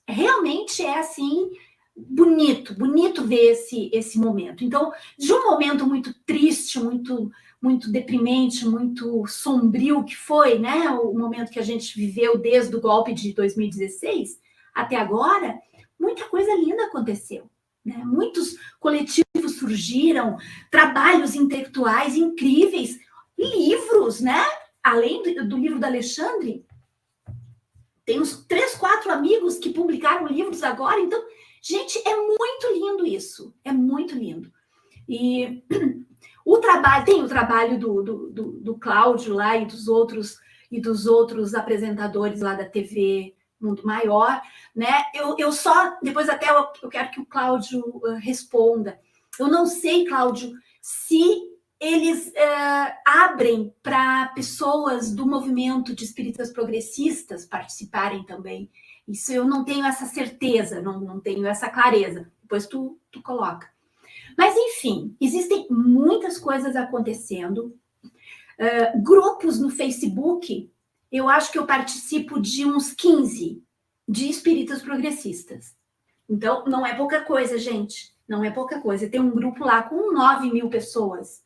Realmente é assim, bonito ver esse momento. Então, de um momento muito triste, muito deprimente, muito sombrio que foi, né, o momento que a gente viveu desde o golpe de 2016 até agora, muita coisa linda aconteceu, né? Muitos coletivos surgiram, trabalhos intelectuais incríveis, livros, né? Além do livro da Alexandre, tem uns 3, 4 amigos que publicaram livros agora. Então, gente, é muito lindo isso, é muito lindo. E tem o trabalho do Cláudio lá e dos outros apresentadores lá da TV Mundo Maior, né? Eu só, depois até eu quero que o Cláudio responda. Eu não sei, Cláudio, se eles abrem para pessoas do movimento de espíritas progressistas participarem também. Isso eu não tenho essa certeza, não tenho essa clareza. Depois tu coloca. Mas, enfim, existem muitas coisas acontecendo. Grupos no Facebook, eu acho que eu participo de uns 15 de espíritas progressistas. Então, não é pouca coisa, gente. Não é pouca coisa. Tem um grupo lá com 9.000 pessoas.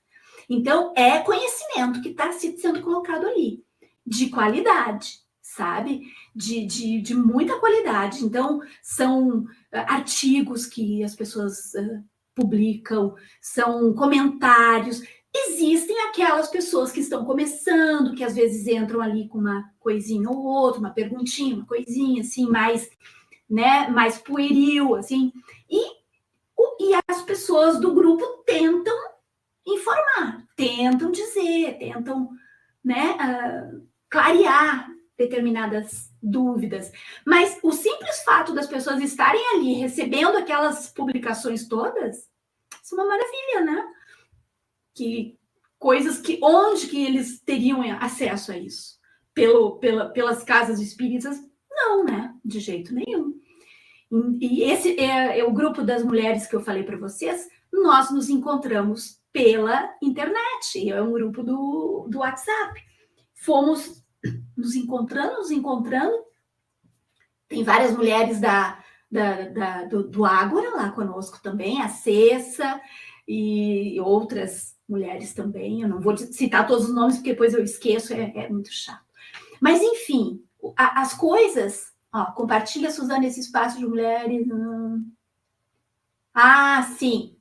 Então, é conhecimento que está sendo colocado ali, de qualidade, sabe? De muita qualidade. Então, são artigos que as pessoas publicam, são comentários. Existem aquelas pessoas que estão começando, que às vezes entram ali com uma coisinha ou outra, uma perguntinha, uma coisinha assim, mais, né, mais pueril, assim. E as pessoas do grupo tentam informar, tentam dizer, tentam, né, clarear determinadas dúvidas. Mas o simples fato das pessoas estarem ali recebendo aquelas publicações todas, isso é uma maravilha, né? Que coisas que onde que eles teriam acesso a isso? Pelas casas espíritas? Não, né? De jeito nenhum. E esse é o grupo das mulheres que eu falei para vocês. Nós nos encontramos pela internet, é um grupo do WhatsApp. Fomos nos encontrando. Tem várias mulheres do Ágora lá conosco também, a Cessa e outras mulheres também. Eu não vou citar todos os nomes, porque depois eu esqueço, é muito chato. Mas, enfim, as coisas... Ó, compartilha, Suzana, esse espaço de mulheres. Ah, sim.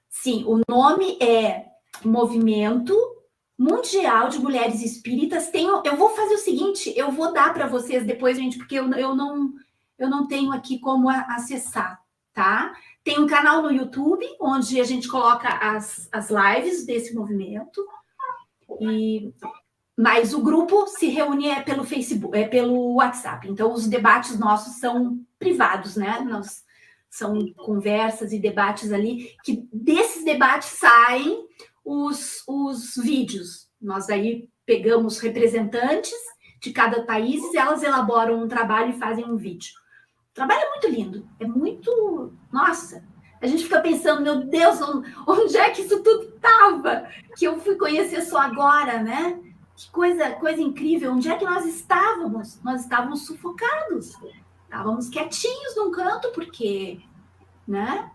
Sim, o nome é Movimento Mundial de Mulheres Espíritas. Eu vou fazer o seguinte, eu vou dar para vocês depois, gente, porque eu não tenho aqui como acessar, tá? Tem um canal no YouTube, onde a gente coloca as lives desse movimento. Mas o grupo se reúne pelo Facebook, pelo WhatsApp. Então, os debates nossos são privados, né? São conversas e debates ali, que desses debates saem os vídeos. Nós aí pegamos representantes de cada país e elas elaboram um trabalho e fazem um vídeo. O trabalho é muito lindo, é muito... Nossa, a gente fica pensando, meu Deus, onde é que isso tudo estava? Que eu fui conhecer só agora, né? Que coisa incrível. Onde é que nós estávamos? Nós estávamos sufocados. Estávamos quietinhos num canto, porque, né?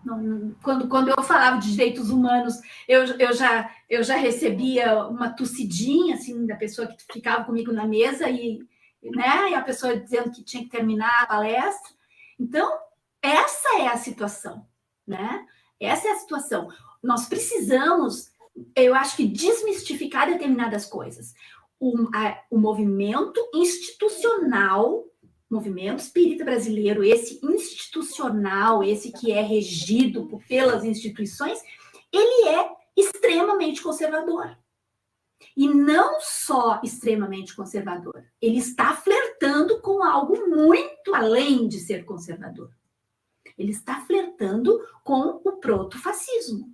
Quando eu falava de direitos humanos, eu já recebia uma tossidinha, assim, da pessoa que ficava comigo na mesa né? E a pessoa dizendo que tinha que terminar a palestra. Então, essa é a situação, né? Essa é a situação. Nós precisamos... eu acho que desmistificar determinadas coisas. O movimento institucional, movimento espírita brasileiro, esse institucional, esse que é regido pelas instituições, ele é extremamente conservador. E não só extremamente conservador, ele está flertando com algo muito além de ser conservador. Ele está flertando com o protofascismo.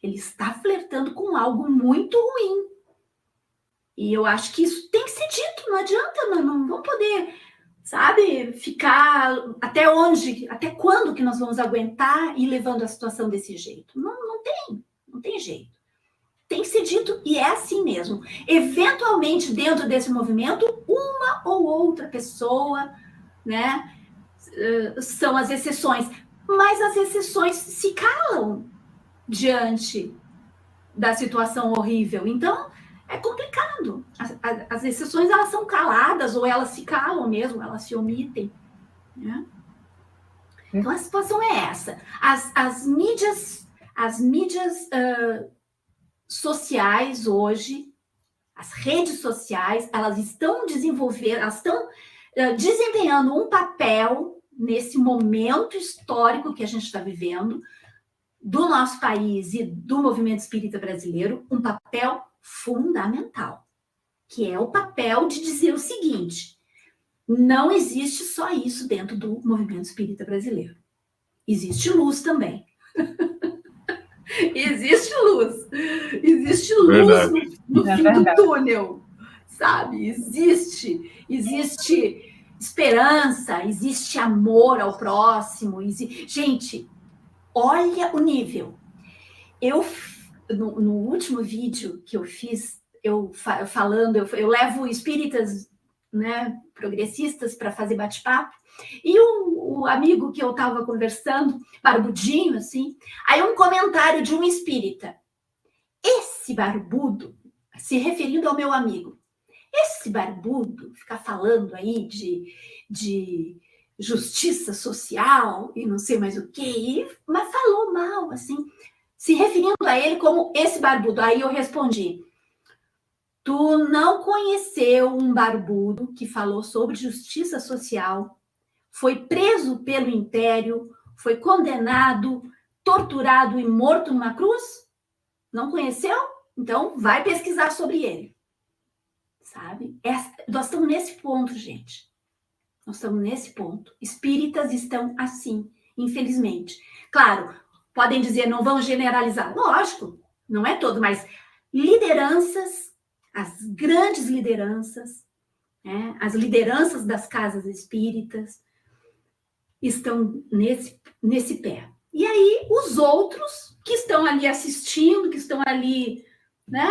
Ele está flertando com algo muito ruim. E eu acho que isso tem que ser dito, não adianta, não vamos poder, sabe, ficar até onde, até quando que nós vamos aguentar ir levando a situação desse jeito? Não tem jeito. Tem que ser dito, e é assim mesmo. Eventualmente, dentro desse movimento, uma ou outra pessoa, né, são as exceções, mas as exceções se calam diante da situação horrível. Então, é complicado. As exceções, elas são caladas, ou elas se calam mesmo, elas se omitem, né? Então, a situação é essa. As mídias sociais hoje, as redes sociais, elas estão desempenhando um papel nesse momento histórico que a gente está vivendo, do nosso país e do movimento espírita brasileiro, um papel fundamental, que é o papel de dizer o seguinte: não existe só isso dentro do movimento espírita brasileiro. Existe luz também. Existe luz. Existe luz no fim do túnel, sabe? Existe esperança, existe amor ao próximo. Gente, olha o nível. No último vídeo que eu fiz, eu levo espíritas, né, progressistas para fazer bate-papo, e o amigo que eu estava conversando, barbudinho, assim, aí um comentário de um espírita: esse barbudo, se referindo ao meu amigo, esse barbudo fica falando aí de justiça social e não sei mais o quê, mas falou mal, assim, se referindo a ele como esse barbudo. Aí eu respondi: tu não conheceu um barbudo que falou sobre justiça social, foi preso pelo Império, foi condenado, torturado e morto numa cruz? Não conheceu? Então, vai pesquisar sobre ele. Sabe? Nós estamos nesse ponto, gente. Nós estamos nesse ponto. Espíritas estão assim, infelizmente. Claro, podem dizer, não vão generalizar. Lógico, não é todo, mas lideranças, as grandes lideranças, né, as lideranças das casas espíritas estão nesse pé. E aí, os outros que estão ali assistindo, que estão ali, né,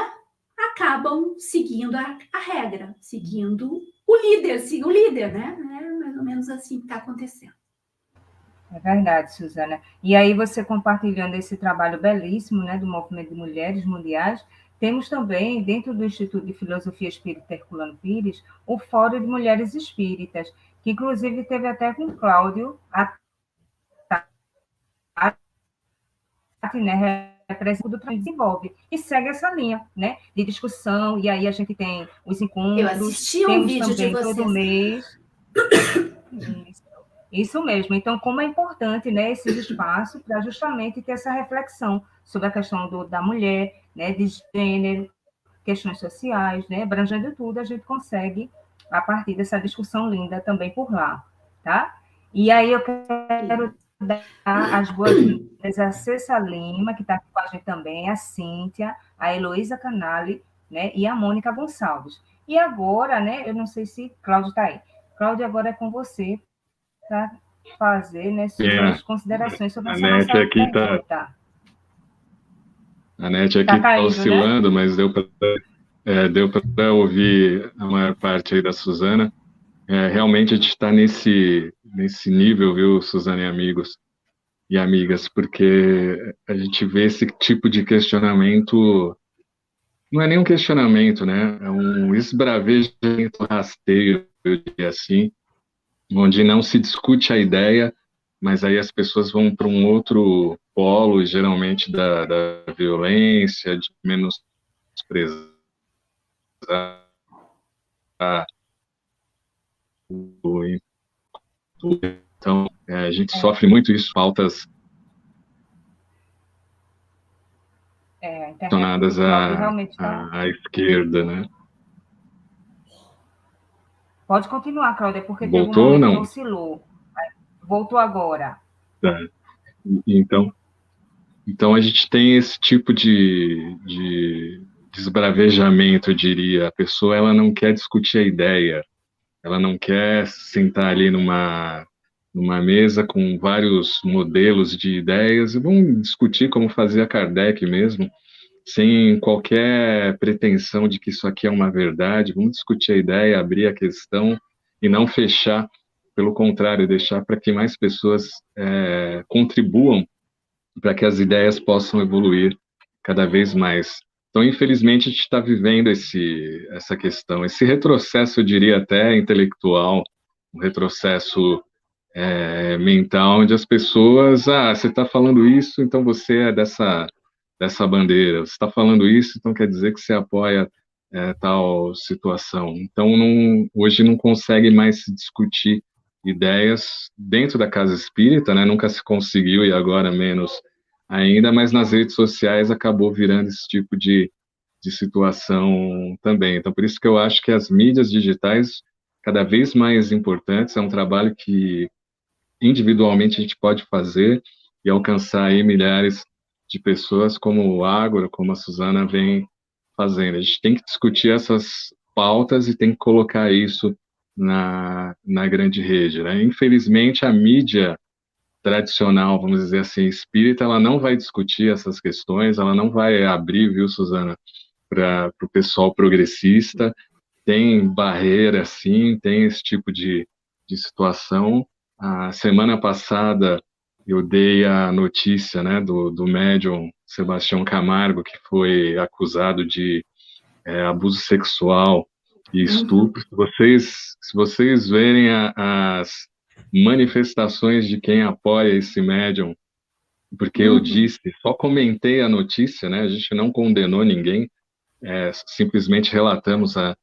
acabam seguindo a regra, seguindo o líder, né? É mais ou menos assim que está acontecendo. É verdade, Suzana. E aí você compartilhando esse trabalho belíssimo, né, do Movimento de Mulheres Mundiais, temos também, dentro do Instituto de Filosofia Espírita Herculano Pires, o Fórum de Mulheres Espíritas, que inclusive teve até com o Cláudio, né, representa do que desenvolve, e segue essa linha, né, de discussão, e aí a gente tem os encontros. Eu assisti um vídeo de vocês. Todo mês. Isso mesmo. Então, como é importante, né, esses espaços para justamente ter essa reflexão sobre a questão da mulher, né, de gênero, questões sociais, né, abrangendo tudo, a gente consegue, a partir dessa discussão linda também por lá, tá? E aí eu quero dar as boas-vindas a Cessa Lima, que está com a gente também, a Cíntia, a Heloísa Canali, né, e a Mônica Gonçalves. E agora, né, eu não sei se Cláudio está aí. Cláudio, agora é com você para fazer, né, suas considerações sobre essa nossa pergunta. A NET aqui está oscilando, né? Mas deu para ouvir a maior parte aí da Suzana. Realmente a gente está nesse nível, viu, Suzana e amigos e amigas, porque a gente vê esse tipo de questionamento, não é nem um questionamento, né? É um esbravejamento rasteiro, eu diria assim, onde não se discute a ideia, mas aí as pessoas vão para um outro polo, geralmente da violência, de menosprezar então, a gente sofre muito isso, faltas relacionadas à esquerda, né? Pode continuar, Cláudia, porque voltou ou não? Oscilou. Voltou agora. Tá. Então a gente tem esse tipo de desbravejamento, eu diria. A pessoa ela não quer discutir a ideia, ela não quer sentar ali numa mesa com vários modelos de ideias e vamos discutir como fazia Kardec mesmo, sem qualquer pretensão de que isso aqui é uma verdade. Vamos discutir a ideia, abrir a questão e não fechar, pelo contrário, deixar para que mais pessoas contribuam para que as ideias possam evoluir cada vez mais. Então, infelizmente, a gente está vivendo essa questão, esse retrocesso, eu diria até intelectual, um retrocesso mental, onde as pessoas, você está falando isso, então você é dessa bandeira, você está falando isso, então quer dizer que você apoia tal situação. Então, hoje não consegue mais se discutir ideias dentro da casa espírita, né? Nunca se conseguiu e agora menos ainda, mas nas redes sociais acabou virando esse tipo de situação também. Então, por isso que eu acho que as mídias digitais, cada vez mais importantes, é um trabalho que individualmente a gente pode fazer e alcançar aí milhares de pessoas, como o Ágora, como a Suzana vem fazendo. A gente tem que discutir essas pautas e tem que colocar isso na grande rede, né? Infelizmente, a mídia tradicional, vamos dizer assim, espírita, ela não vai discutir essas questões, ela não vai abrir, viu, Suzana, para o pessoal progressista. Tem barreira, sim, tem esse tipo de situação. A semana passada eu dei a notícia, né, do médium Sebastião Camargo, que foi acusado de abuso sexual e estupro. Se vocês verem as manifestações de quem apoia esse médium, porque eu só comentei a notícia, né? A gente não condenou ninguém, simplesmente relatamos a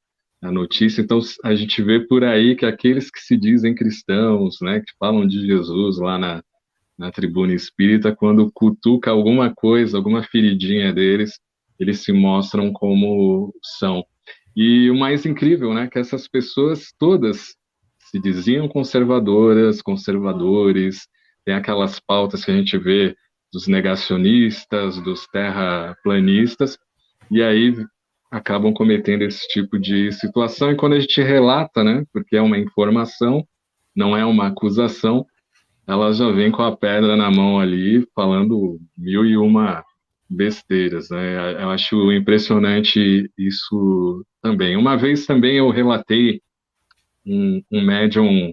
notícia. Então a gente vê por aí que aqueles que se dizem cristãos, né, que falam de Jesus lá na tribuna espírita, quando cutuca alguma coisa, alguma feridinha deles, eles se mostram como são. E o mais incrível, né, que essas pessoas todas se diziam conservadoras, conservadores, tem aquelas pautas que a gente vê dos negacionistas, dos terraplanistas, e aí acabam cometendo esse tipo de situação, e quando a gente relata, né, porque é uma informação, não é uma acusação, ela já vem com a pedra na mão ali, falando mil e uma besteiras, né? Eu acho impressionante isso também. Uma vez também eu relatei, um médium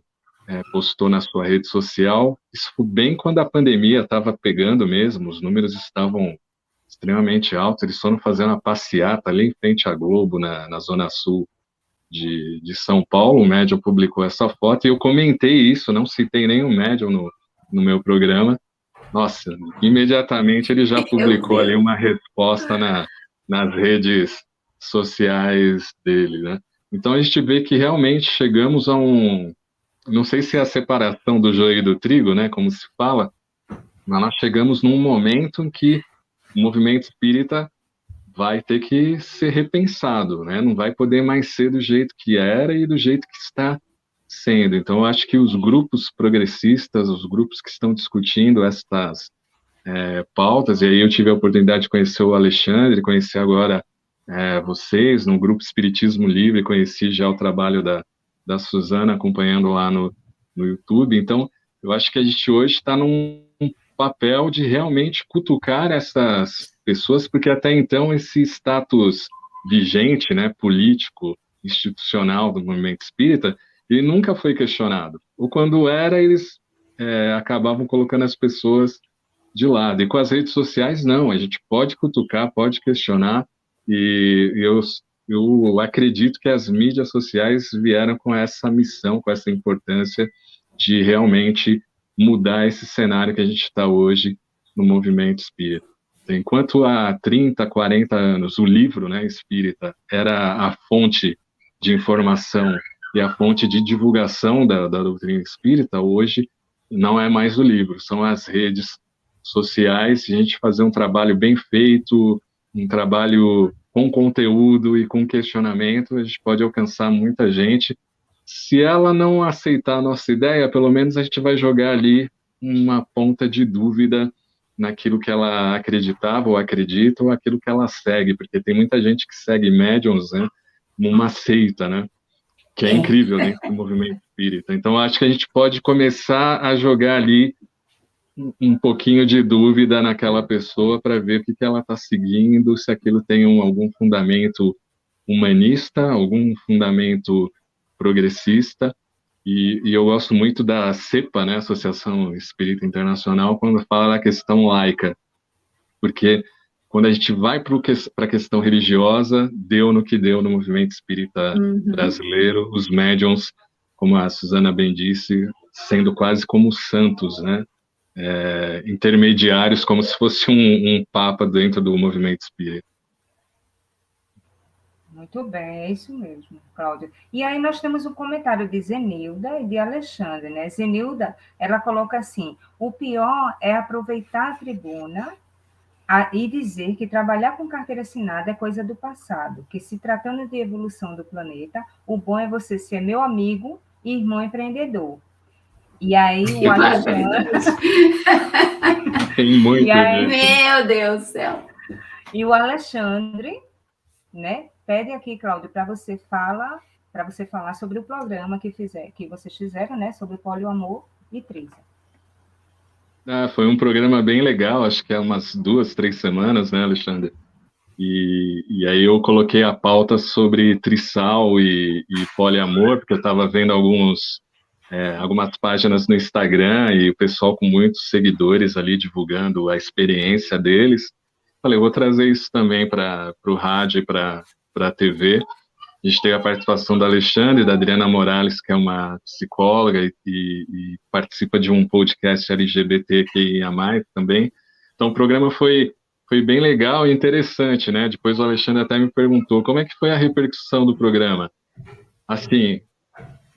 postou na sua rede social, isso foi bem quando a pandemia estava pegando mesmo, os números estavam extremamente altos, eles foram fazer uma passeata ali em frente à Globo, na Zona Sul de São Paulo, o médium publicou essa foto, e eu comentei isso, não citei nenhum médium no meu programa. Nossa, imediatamente ele já publicou ali uma resposta nas redes sociais dele, né? Então a gente vê que realmente chegamos a não sei se é a separação do joio e do trigo, né, como se fala, mas nós chegamos num momento em que o movimento espírita vai ter que ser repensado, né? Não vai poder mais ser do jeito que era e do jeito que está sendo. Então, eu acho que os grupos progressistas, os grupos que estão discutindo estas pautas, e aí eu tive a oportunidade de conhecer o Alexandre, conhecer agora vocês, no grupo Espiritismo Livre, conheci já o trabalho da Suzana, acompanhando lá no YouTube. Então, eu acho que a gente hoje está num papel de realmente cutucar essas pessoas, porque até então esse status vigente, né, político, institucional do movimento espírita, ele nunca foi questionado. Ou quando era, eles acabavam colocando as pessoas de lado. E com as redes sociais, não, a gente pode cutucar, pode questionar, e eu acredito que as mídias sociais vieram com essa missão, com essa importância de realmente mudar esse cenário que a gente está hoje no movimento espírita. Enquanto há 30, 40 anos o livro, né, espírita era a fonte de informação e a fonte de divulgação da doutrina espírita, hoje não é mais o livro, são as redes sociais, a gente fazer um trabalho bem feito, um trabalho com conteúdo e com questionamento, a gente pode alcançar muita gente. Se ela não aceitar a nossa ideia, pelo menos a gente vai jogar ali uma ponta de dúvida naquilo que ela acreditava ou acredita, ou aquilo que ela segue, porque tem muita gente que segue médiums, né, numa seita, né, que é incrível dentro do movimento espírita. Então, acho que a gente pode começar a jogar ali um pouquinho de dúvida naquela pessoa para ver o que ela está seguindo, se aquilo tem algum fundamento humanista, algum fundamento progressista, e eu gosto muito da CEPA, né, Associação Espírita Internacional, quando fala da questão laica, porque quando a gente vai para a questão religiosa, deu no que deu no movimento espírita brasileiro, os médiuns, como a Suzana bem disse, sendo quase como santos, né, intermediários, como se fosse um papa dentro do movimento espírita. Muito bem, é isso mesmo, Cláudia. E aí nós temos um comentário de Zenilda e de Alexandre, né? Zenilda, ela coloca assim: o pior é aproveitar a tribuna e dizer que trabalhar com carteira assinada é coisa do passado, que se tratando de evolução do planeta, o bom é você ser meu amigo e irmão empreendedor. E aí o Alexandre... Tem muito, e aí, meu Deus do céu. E o Alexandre, né, pede aqui, Cláudio, para você falar sobre o programa que vocês fizeram, né, sobre poliamor e trisa. Foi um programa bem legal, acho que há umas 2, 3 semanas, né, Alexandre? E aí eu coloquei a pauta sobre trissal e poliamor, porque eu estava vendo algumas páginas no Instagram e o pessoal com muitos seguidores ali divulgando a experiência deles. Falei, vou trazer isso também para o rádio e para a TV. A gente teve a participação da Alexandre, da Adriana Morales, que é uma psicóloga e participa de um podcast LGBTQIA+, também. Então, o programa foi bem legal e interessante, né? Depois o Alexandre até me perguntou como é que foi a repercussão do programa. Assim,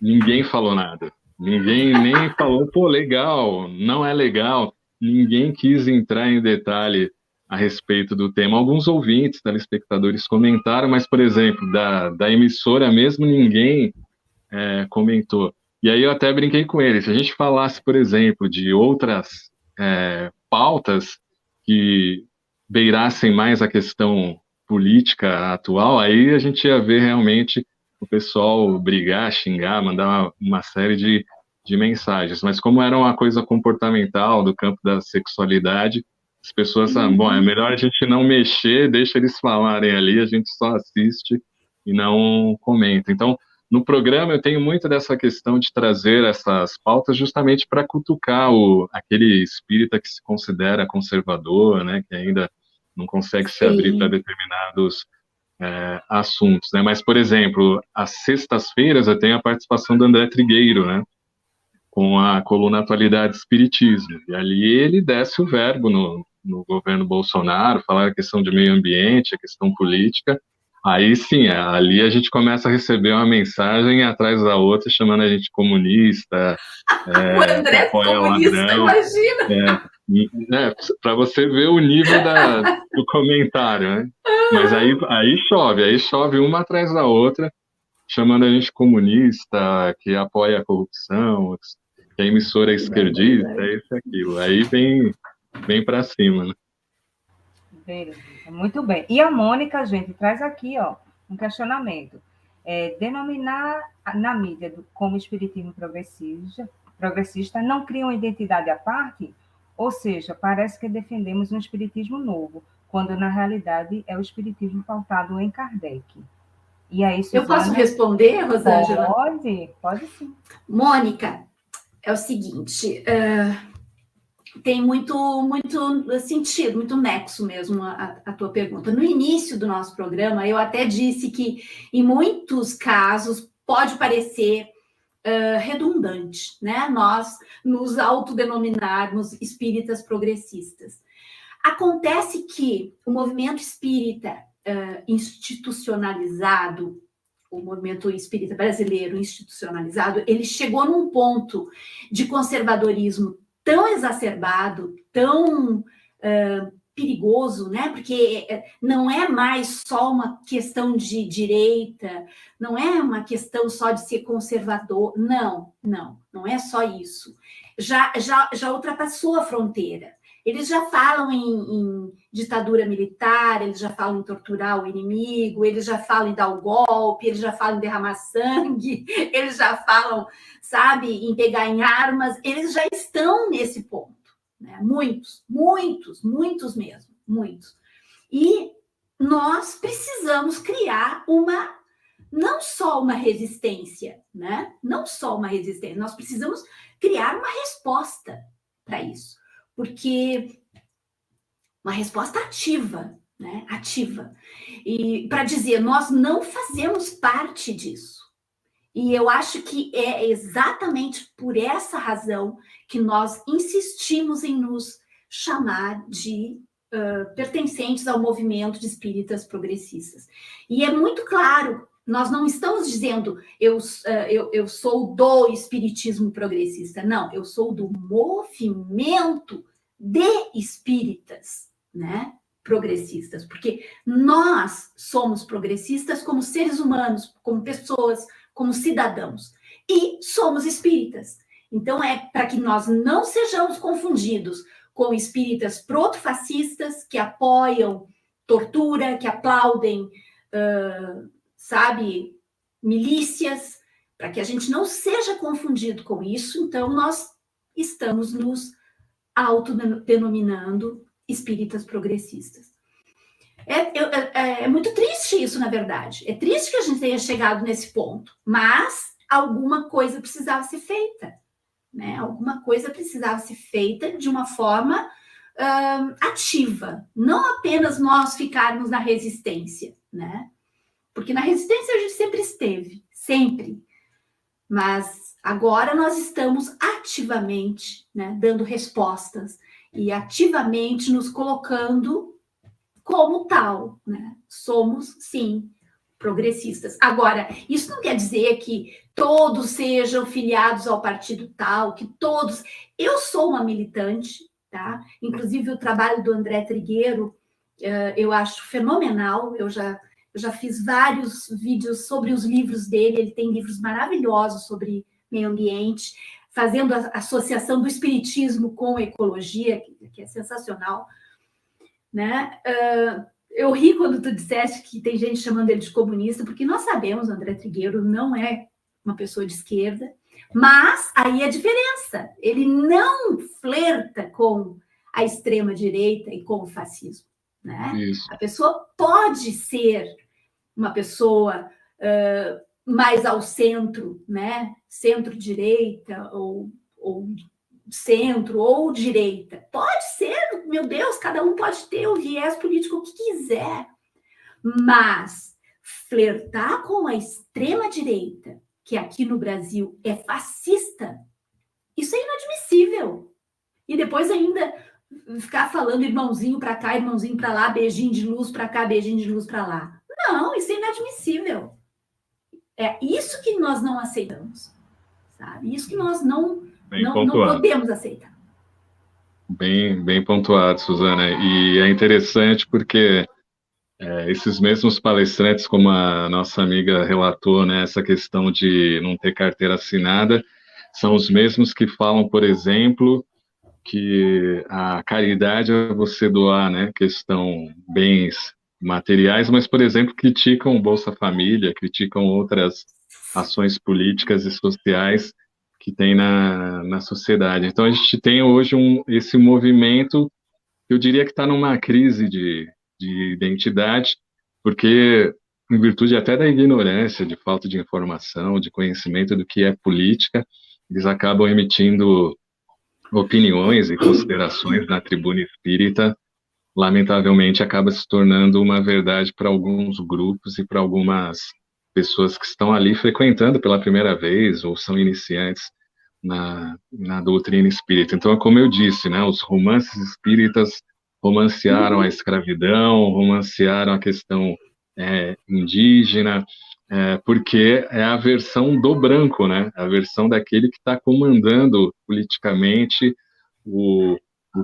ninguém falou nada. Ninguém nem falou, pô, legal, não é legal. Ninguém quis entrar em detalhe a respeito do tema. Alguns ouvintes, telespectadores comentaram, mas, por exemplo, da emissora mesmo, ninguém comentou. E aí eu até brinquei com ele, se a gente falasse, por exemplo, de outras pautas que beirassem mais a questão política atual, aí a gente ia ver realmente o pessoal brigar, xingar, mandar uma série de mensagens. Mas como era uma coisa comportamental do campo da sexualidade, as pessoas falam, bom, é melhor a gente não mexer, deixa eles falarem ali, a gente só assiste e não comenta. Então, no programa eu tenho muito dessa questão de trazer essas pautas justamente para cutucar aquele espírita que se considera conservador, né, que ainda não consegue se abrir para determinados assuntos, né? Mas, por exemplo, às sextas-feiras eu tenho a participação do André Trigueiro, né, com a coluna Atualidade e Espiritismo. E ali ele desce o verbo no governo Bolsonaro, falar a questão de meio ambiente, a questão política. Aí sim, ali a gente começa a receber uma mensagem atrás da outra, chamando a gente comunista, O André comunista, ladrão. imagina! Para você ver o nível do comentário, né? Mas aí chove uma atrás da outra, chamando a gente comunista, que apoia a corrupção, que a emissora é esquerdista, isso e aquilo. Aí vem para cima, né? Beleza, muito bem. E a Mônica, gente, traz aqui, ó, um questionamento. Denominar na mídia como espiritismo progressista não cria uma identidade à parte? Ou seja, parece que defendemos um espiritismo novo, quando na realidade é o espiritismo pautado em Kardec. E aí, Suzana, eu posso responder, Rosângela? Pode sim. Mônica, é o seguinte, tem muito sentido, muito nexo mesmo a tua pergunta. No início do nosso programa, eu até disse que, em muitos casos, pode parecer redundante, né? Nós nos autodenominarmos espíritas progressistas. Acontece que o movimento espírita institucionalizado, o movimento espírita brasileiro institucionalizado, ele chegou num ponto de conservadorismo tão exacerbado, tão perigoso, né? Porque não é mais só uma questão de direita, não é uma questão só de ser conservador, não é só isso. Já ultrapassou a fronteira. Eles já falam em ditadura militar, eles já falam em torturar o inimigo, eles já falam em dar o golpe, eles já falam em derramar sangue, eles já falam, sabe, em pegar em armas, eles já estão nesse ponto, né? Muitos mesmo, muitos. E nós precisamos criar não só uma resistência, né? Não só uma resistência, nós precisamos criar uma resposta para isso. Porque uma resposta ativa, né? Ativa. E para dizer, nós não fazemos parte disso. E eu acho que é exatamente por essa razão que nós insistimos em nos chamar de pertencentes ao movimento de espíritas progressistas. E é muito claro, nós não estamos dizendo eu sou do espiritismo progressista, não, eu sou do movimento de espíritas, né, progressistas, porque nós somos progressistas como seres humanos, como pessoas, como cidadãos, e somos espíritas. Então é para que nós não sejamos confundidos com espíritas protofascistas que apoiam tortura, que aplaudem sabe, milícias, para que a gente não seja confundido com isso, então nós estamos nos autodenominando espíritas progressistas. É muito triste isso, na verdade. É triste que a gente tenha chegado nesse ponto, mas alguma coisa precisava ser feita, né? Alguma coisa precisava ser feita de uma forma ativa, não apenas nós ficarmos na resistência, né? Porque na resistência a gente sempre esteve, sempre. Mas agora nós estamos ativamente, né, dando respostas e ativamente nos colocando como tal, né? Somos, sim, progressistas. Agora, isso não quer dizer que todos sejam filiados ao partido tal, que todos... Eu sou uma militante, tá? Inclusive o trabalho do André Trigueiro, eu acho fenomenal, eu já fiz vários vídeos sobre os livros dele, ele tem livros maravilhosos sobre meio ambiente, fazendo a associação do espiritismo com a ecologia, que é sensacional, né? Eu ri quando tu disseste que tem gente chamando ele de comunista, porque nós sabemos, o André Trigueiro não é uma pessoa de esquerda, mas aí a diferença, ele não flerta com a extrema-direita e com o fascismo, né? Isso. A pessoa pode ser uma pessoa mais ao centro, né? Centro-direita ou centro ou direita. Pode ser, meu Deus, cada um pode ter o viés político que quiser, mas flertar com a extrema-direita, que aqui no Brasil é fascista, isso é inadmissível. E depois ainda ficar falando irmãozinho para cá, irmãozinho para lá, beijinho de luz para cá, beijinho de luz para lá. Não, isso é inadmissível. É isso que nós não aceitamos, sabe? Isso que nós não podemos aceitar. Bem pontuado, Suzana. E é interessante porque esses mesmos palestrantes, como a nossa amiga relatou, né, essa questão de não ter carteira assinada, são os mesmos que falam, por exemplo, que a caridade é você doar, né, questão bens materiais, mas, por exemplo, criticam o Bolsa Família, criticam outras ações políticas e sociais que tem na sociedade. Então, a gente tem hoje esse movimento, eu diria que está numa crise de identidade, porque, em virtude até da ignorância, de falta de informação, de conhecimento do que é política, eles acabam emitindo opiniões e considerações na tribuna espírita, lamentavelmente acaba se tornando uma verdade para alguns grupos e para algumas pessoas que estão ali frequentando pela primeira vez ou são iniciantes na doutrina espírita. Então, como eu disse, né, os romances espíritas romancearam a escravidão, romancearam a questão indígena, porque é a versão do branco, né, a versão daquele que está comandando politicamente o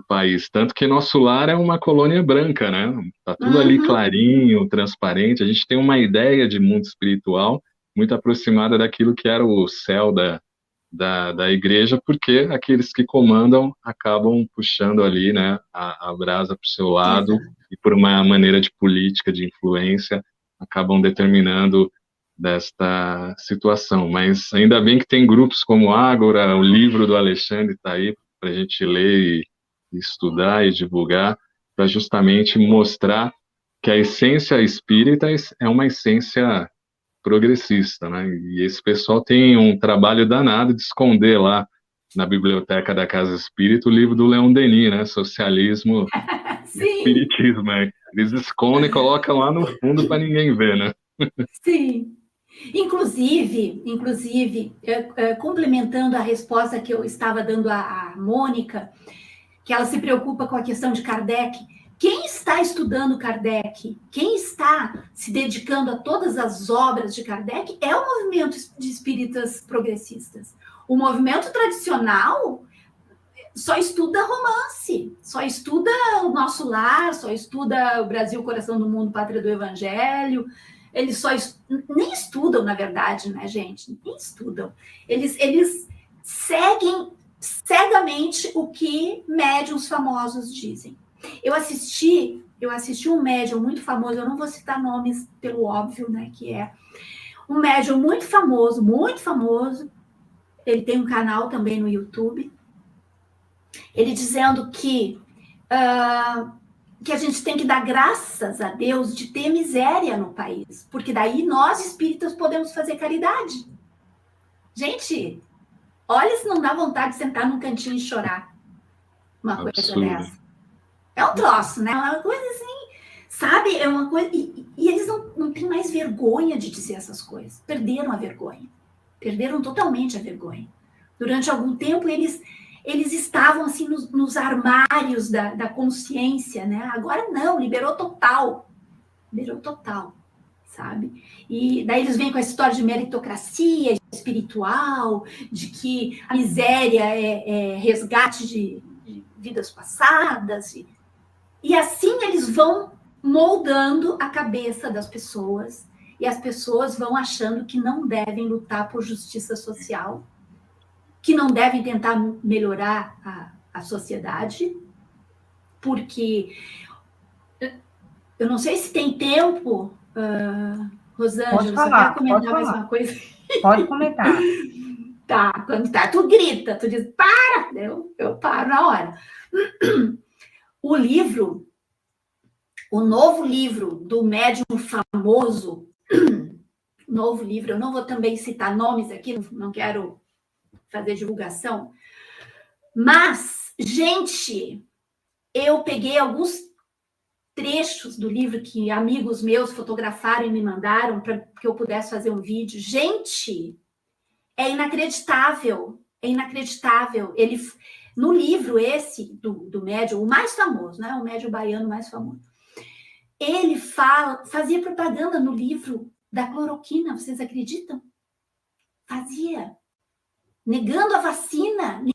país. Tanto que nosso lar é uma colônia branca, né? Tá tudo ali clarinho, transparente. A gente tem uma ideia de mundo espiritual muito aproximada daquilo que era o céu da igreja, porque aqueles que comandam acabam puxando ali, né, a brasa para o seu lado. Exato. E por uma maneira de política, de influência, acabam determinando desta situação. Mas ainda bem que tem grupos como Ágora, o livro do Alexandre está aí para a gente ler e estudar e divulgar, para justamente mostrar que a essência espírita é uma essência progressista, né? E esse pessoal tem um trabalho danado de esconder lá na biblioteca da Casa Espírita o livro do Leon Denis, né? Socialismo e Espiritismo. Né? Eles escondem e colocam lá no fundo para ninguém ver, né? Sim. Inclusive, complementando a resposta que eu estava dando à Mônica, que ela se preocupa com a questão de Kardec. Quem está estudando Kardec, quem está se dedicando a todas as obras de Kardec é o movimento de espíritas progressistas. O movimento tradicional só estuda romance, só estuda o Nosso Lar, só estuda o Brasil, Coração do Mundo, Pátria do Evangelho. Eles nem estudam, na verdade, né, gente? Nem estudam. Eles seguem cegamente o que médiuns famosos dizem. Eu assisti um médium muito famoso, eu não vou citar nomes pelo óbvio, né, que é um médium muito famoso, ele tem um canal também no YouTube, ele dizendo que a gente tem que dar graças a Deus de ter miséria no país, porque daí nós espíritas podemos fazer caridade. Gente, olha se não dá vontade de sentar num cantinho e chorar. Uma coisa dessa. É um troço, né? Uma coisa assim, sabe? É uma coisa... E eles não têm mais vergonha de dizer essas coisas. Perderam a vergonha. Perderam totalmente a vergonha. Durante algum tempo, eles estavam assim nos armários da consciência, né? Agora não, liberou total. Liberou total, sabe? E daí eles vêm com a história de meritocracia espiritual, de que a miséria é resgate de vidas passadas. E assim eles vão moldando a cabeça das pessoas, e as pessoas vão achando que não devem lutar por justiça social, que não devem tentar melhorar a sociedade, porque eu não sei se tem tempo, Rosângela, eu só quero comentar mais uma coisa. Pode comentar. Tá, quando tá, tu grita, tu diz, para! Eu paro na hora. O novo livro do médium famoso, novo livro, eu não vou também citar nomes aqui, não quero fazer divulgação, mas, gente, eu peguei alguns trechos do livro que amigos meus fotografaram e me mandaram para que eu pudesse fazer um vídeo. Gente, é inacreditável, é inacreditável. Ele, no livro esse do médium, o mais famoso, né? O médium baiano mais famoso, ele fazia propaganda no livro da cloroquina, vocês acreditam? Fazia. Negando a vacina, e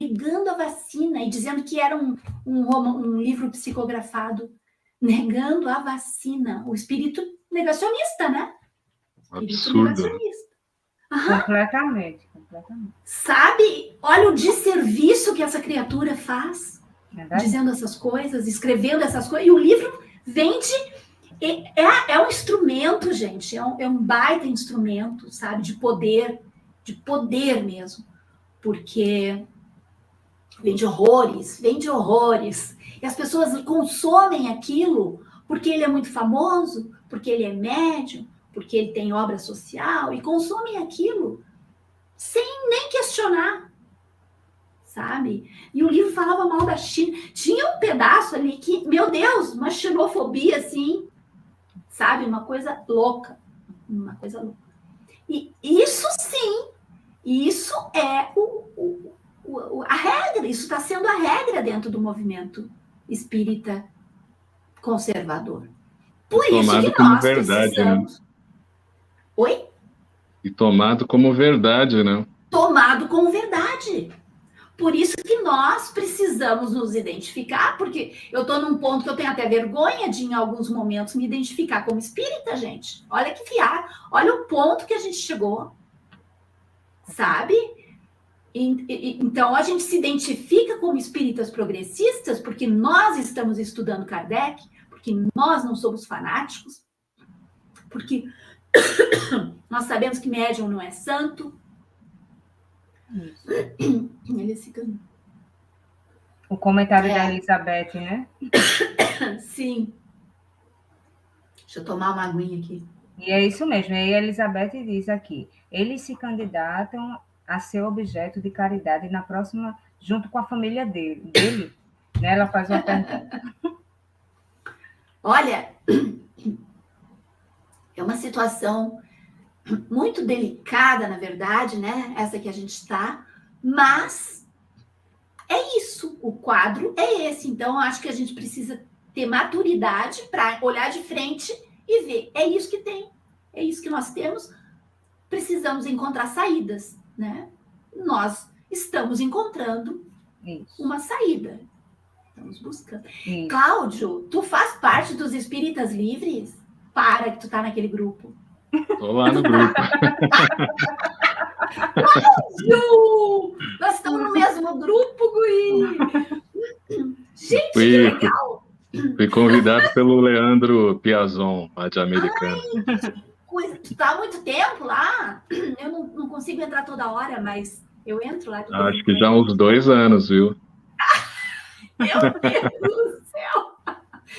dizendo que era um livro psicografado, negando a vacina. O espírito negacionista, né? Absurdo. Negacionista. Completamente. Sabe? Olha o desserviço que essa criatura faz, dizendo essas coisas, escrevendo essas coisas, e o livro vende. É um instrumento, gente, é um baita instrumento, sabe? De poder mesmo. Porque vende horrores. E as pessoas consomem aquilo porque ele é muito famoso, porque ele é médium, porque ele tem obra social, e consomem aquilo sem nem questionar, sabe? E o livro falava mal da China. Tinha um pedaço ali que, meu Deus, uma xenofobia, assim, sabe? Uma coisa louca. E isso sim, isso é a regra, isso está sendo a regra dentro do movimento espírita conservador. Por isso tomado que como nós verdade, precisamos... né? Oi? E tomado como verdade, né? Tomado como verdade. Por isso que nós precisamos nos identificar, porque eu estou num ponto que eu tenho até vergonha de, em alguns momentos, me identificar como espírita, gente. Olha que fiar, olha o ponto que a gente chegou, sabe? Então, a gente se identifica como espíritas progressistas porque nós estamos estudando Kardec, porque nós não somos fanáticos, porque nós sabemos que médium não é santo. Isso. Eles ficam... O comentário da Elizabeth, né? Sim. Deixa eu tomar uma aguinha aqui. E é isso mesmo. E a Elizabeth diz aqui: eles se candidatam a ser objeto de caridade na próxima, junto com a família dele. Né? Ela faz uma pergunta. Olha, é uma situação muito delicada, na verdade, né? Essa que a gente está, mas é isso, o quadro é esse. Então, eu acho que a gente precisa ter maturidade para olhar de frente e ver, é isso que tem, é isso que nós temos, precisamos encontrar saídas, né? Nós estamos encontrando uma saída, estamos buscando. Isso. Cláudio, tu faz parte dos Espíritas Livres? Para que tu tá naquele grupo. Tô lá no grupo. Cláudio! Nós estamos no mesmo grupo, guri! Gente, que legal! Fui convidado pelo Leandro Piazon, lá de Americana. Ai, que coisa! Tu tá há muito tempo lá? Eu não consigo entrar toda hora, mas eu entro lá. Acho que já há uns 2 anos, viu? Meu Deus do céu!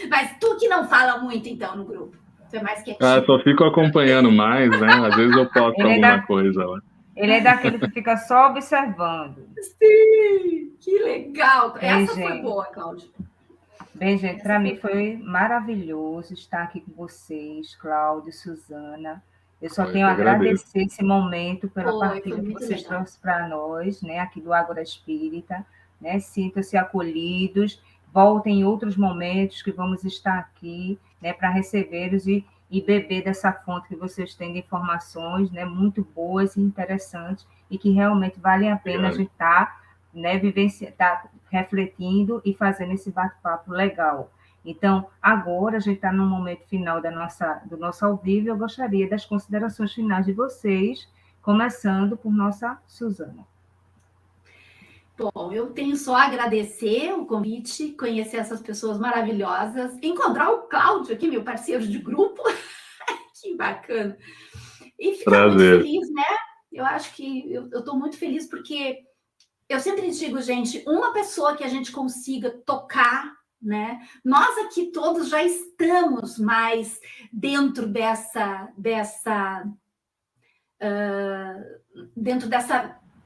Mas tu que não fala muito, então, no grupo. Tu é mais quietinho. Só fico acompanhando mais, né? Às vezes eu posto alguma coisa lá. Ele é daquele que fica só observando. Sim! Que legal! Essa foi boa, Cláudia. Bem, gente, para mim foi maravilhoso estar aqui com vocês, Cláudio, Suzana. Eu só tenho a agradecer esse momento pela partilha que vocês trouxeram para nós, né, aqui do Ágora Espírita, né? Sintam-se acolhidos, voltem em outros momentos que vamos estar aqui, né, para recebê-los e beber dessa fonte que vocês têm de informações, né, muito boas e interessantes e que realmente valem a pena a gente estar, né, estar refletindo e fazendo esse bate-papo legal. Então, agora a gente está no momento final do nosso ao vivo. Eu gostaria das considerações finais de vocês, começando por nossa Suzana. Bom, eu tenho só a agradecer o convite, conhecer essas pessoas maravilhosas, encontrar o Cláudio aqui, meu parceiro de grupo, que bacana, e ficar muito feliz, né? Eu acho que eu estou muito feliz porque eu sempre digo, gente, uma pessoa que a gente consiga tocar, né? Nós aqui todos já estamos mais dentro dessa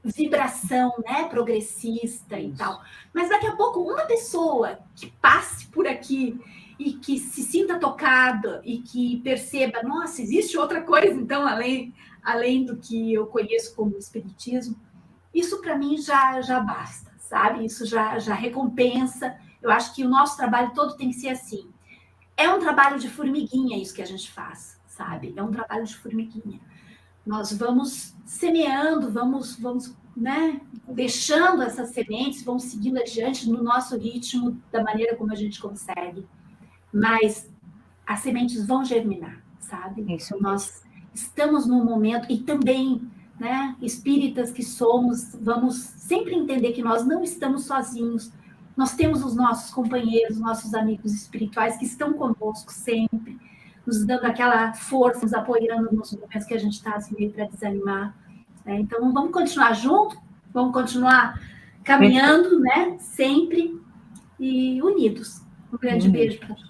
vibração, né, progressista e tal. Mas daqui a pouco, uma pessoa que passe por aqui e que se sinta tocada e que perceba, nossa, existe outra coisa, então, além do que eu conheço como espiritismo, isso para mim já basta, sabe? Isso já recompensa. Eu acho que o nosso trabalho todo tem que ser assim. É um trabalho de formiguinha isso que a gente faz, sabe? É um trabalho de formiguinha. Nós vamos semeando, vamos né, deixando essas sementes, vamos seguindo adiante no nosso ritmo, da maneira como a gente consegue. Mas as sementes vão germinar, sabe? Isso. Nós estamos num momento, e também, né, espíritas que somos, vamos sempre entender que nós não estamos sozinhos. Nós temos os nossos companheiros, nossos amigos espirituais que estão conosco sempre, nos dando aquela força, nos apoiando nos momentos que a gente está assim, meio para desanimar. Então, vamos continuar juntos, vamos continuar caminhando, né? Sempre e unidos. Um grande beijo para todos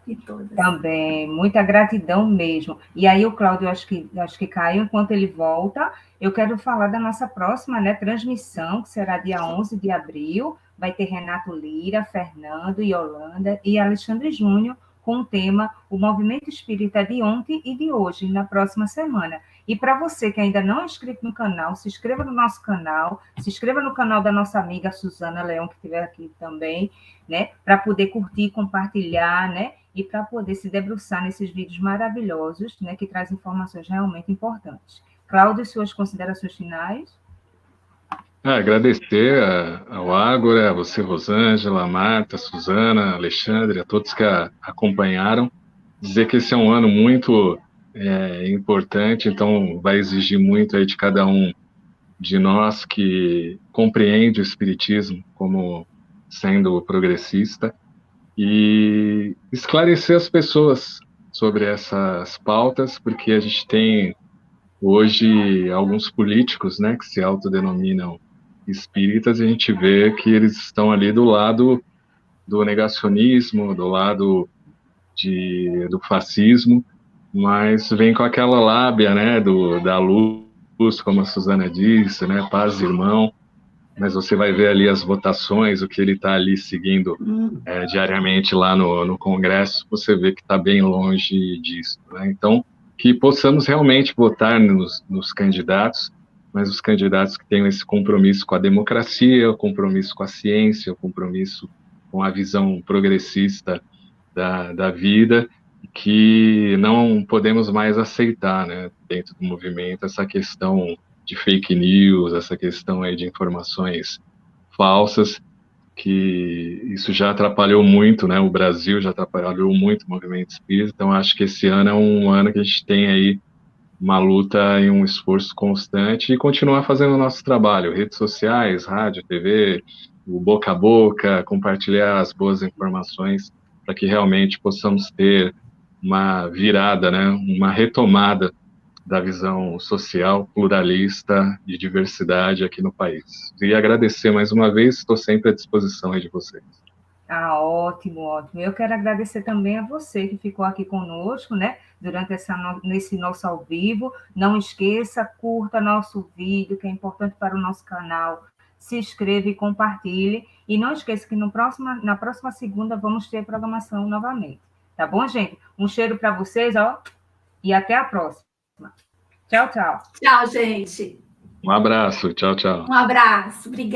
e todas. Também, muita gratidão mesmo. E aí o Cláudio, acho que caiu, enquanto ele volta, eu quero falar da nossa próxima, né, transmissão, que será dia 11 de abril, vai ter Renato Lira, Fernando, Yolanda e Alexandre Júnior, com o tema O Movimento Espírita de Ontem e de Hoje, na próxima semana. E para você que ainda não é inscrito no canal, se inscreva no nosso canal, se inscreva no canal da nossa amiga Suzana Leão, que estiver aqui também, né, para poder curtir, compartilhar, né, e para poder se debruçar nesses vídeos maravilhosos, né, que trazem informações realmente importantes. Cláudio, suas considerações finais? Agradecer ao Ágora, a você, Rosângela, a Marta, a Suzana, a Alexandre, a todos que acompanharam. Dizer que esse é um ano muito importante, então vai exigir muito aí de cada um de nós que compreende o Espiritismo como sendo progressista e esclarecer as pessoas sobre essas pautas, porque a gente tem hoje alguns políticos, né, que se autodenominam espíritas, e a gente vê que eles estão ali do lado do negacionismo, do lado do fascismo, mas vem com aquela lábia, né, da luz, como a Suzana disse, né, paz, irmão, mas você vai ver ali as votações, o que ele está ali seguindo diariamente lá no Congresso, você vê que está bem longe disso, né? Então, que possamos realmente votar nos candidatos, mas os candidatos que tenham esse compromisso com a democracia, o compromisso com a ciência, o compromisso com a visão progressista da vida, que não podemos mais aceitar, né, dentro do movimento, essa questão de fake news, essa questão aí de informações falsas, que isso já atrapalhou muito, né, o Brasil já atrapalhou muito o movimento espírita, então acho que esse ano é um ano que a gente tem aí uma luta e um esforço constante e continuar fazendo o nosso trabalho, redes sociais, rádio, TV, o boca a boca, compartilhar as boas informações para que realmente possamos ter uma virada, né, uma retomada da visão social, pluralista, de diversidade aqui no país. E agradecer mais uma vez, estou sempre à disposição aí de vocês. Ótimo, ótimo. Eu quero agradecer também a você que ficou aqui conosco, né, durante nesse nosso ao vivo. Não esqueça, curta nosso vídeo, que é importante para o nosso canal. Se inscreva e compartilhe. E não esqueça que na próxima segunda vamos ter programação novamente. Tá bom, gente? Um cheiro para vocês, ó, e até a próxima. Tchau, tchau. Tchau, gente. Um abraço, tchau, tchau. Um abraço, obrigada.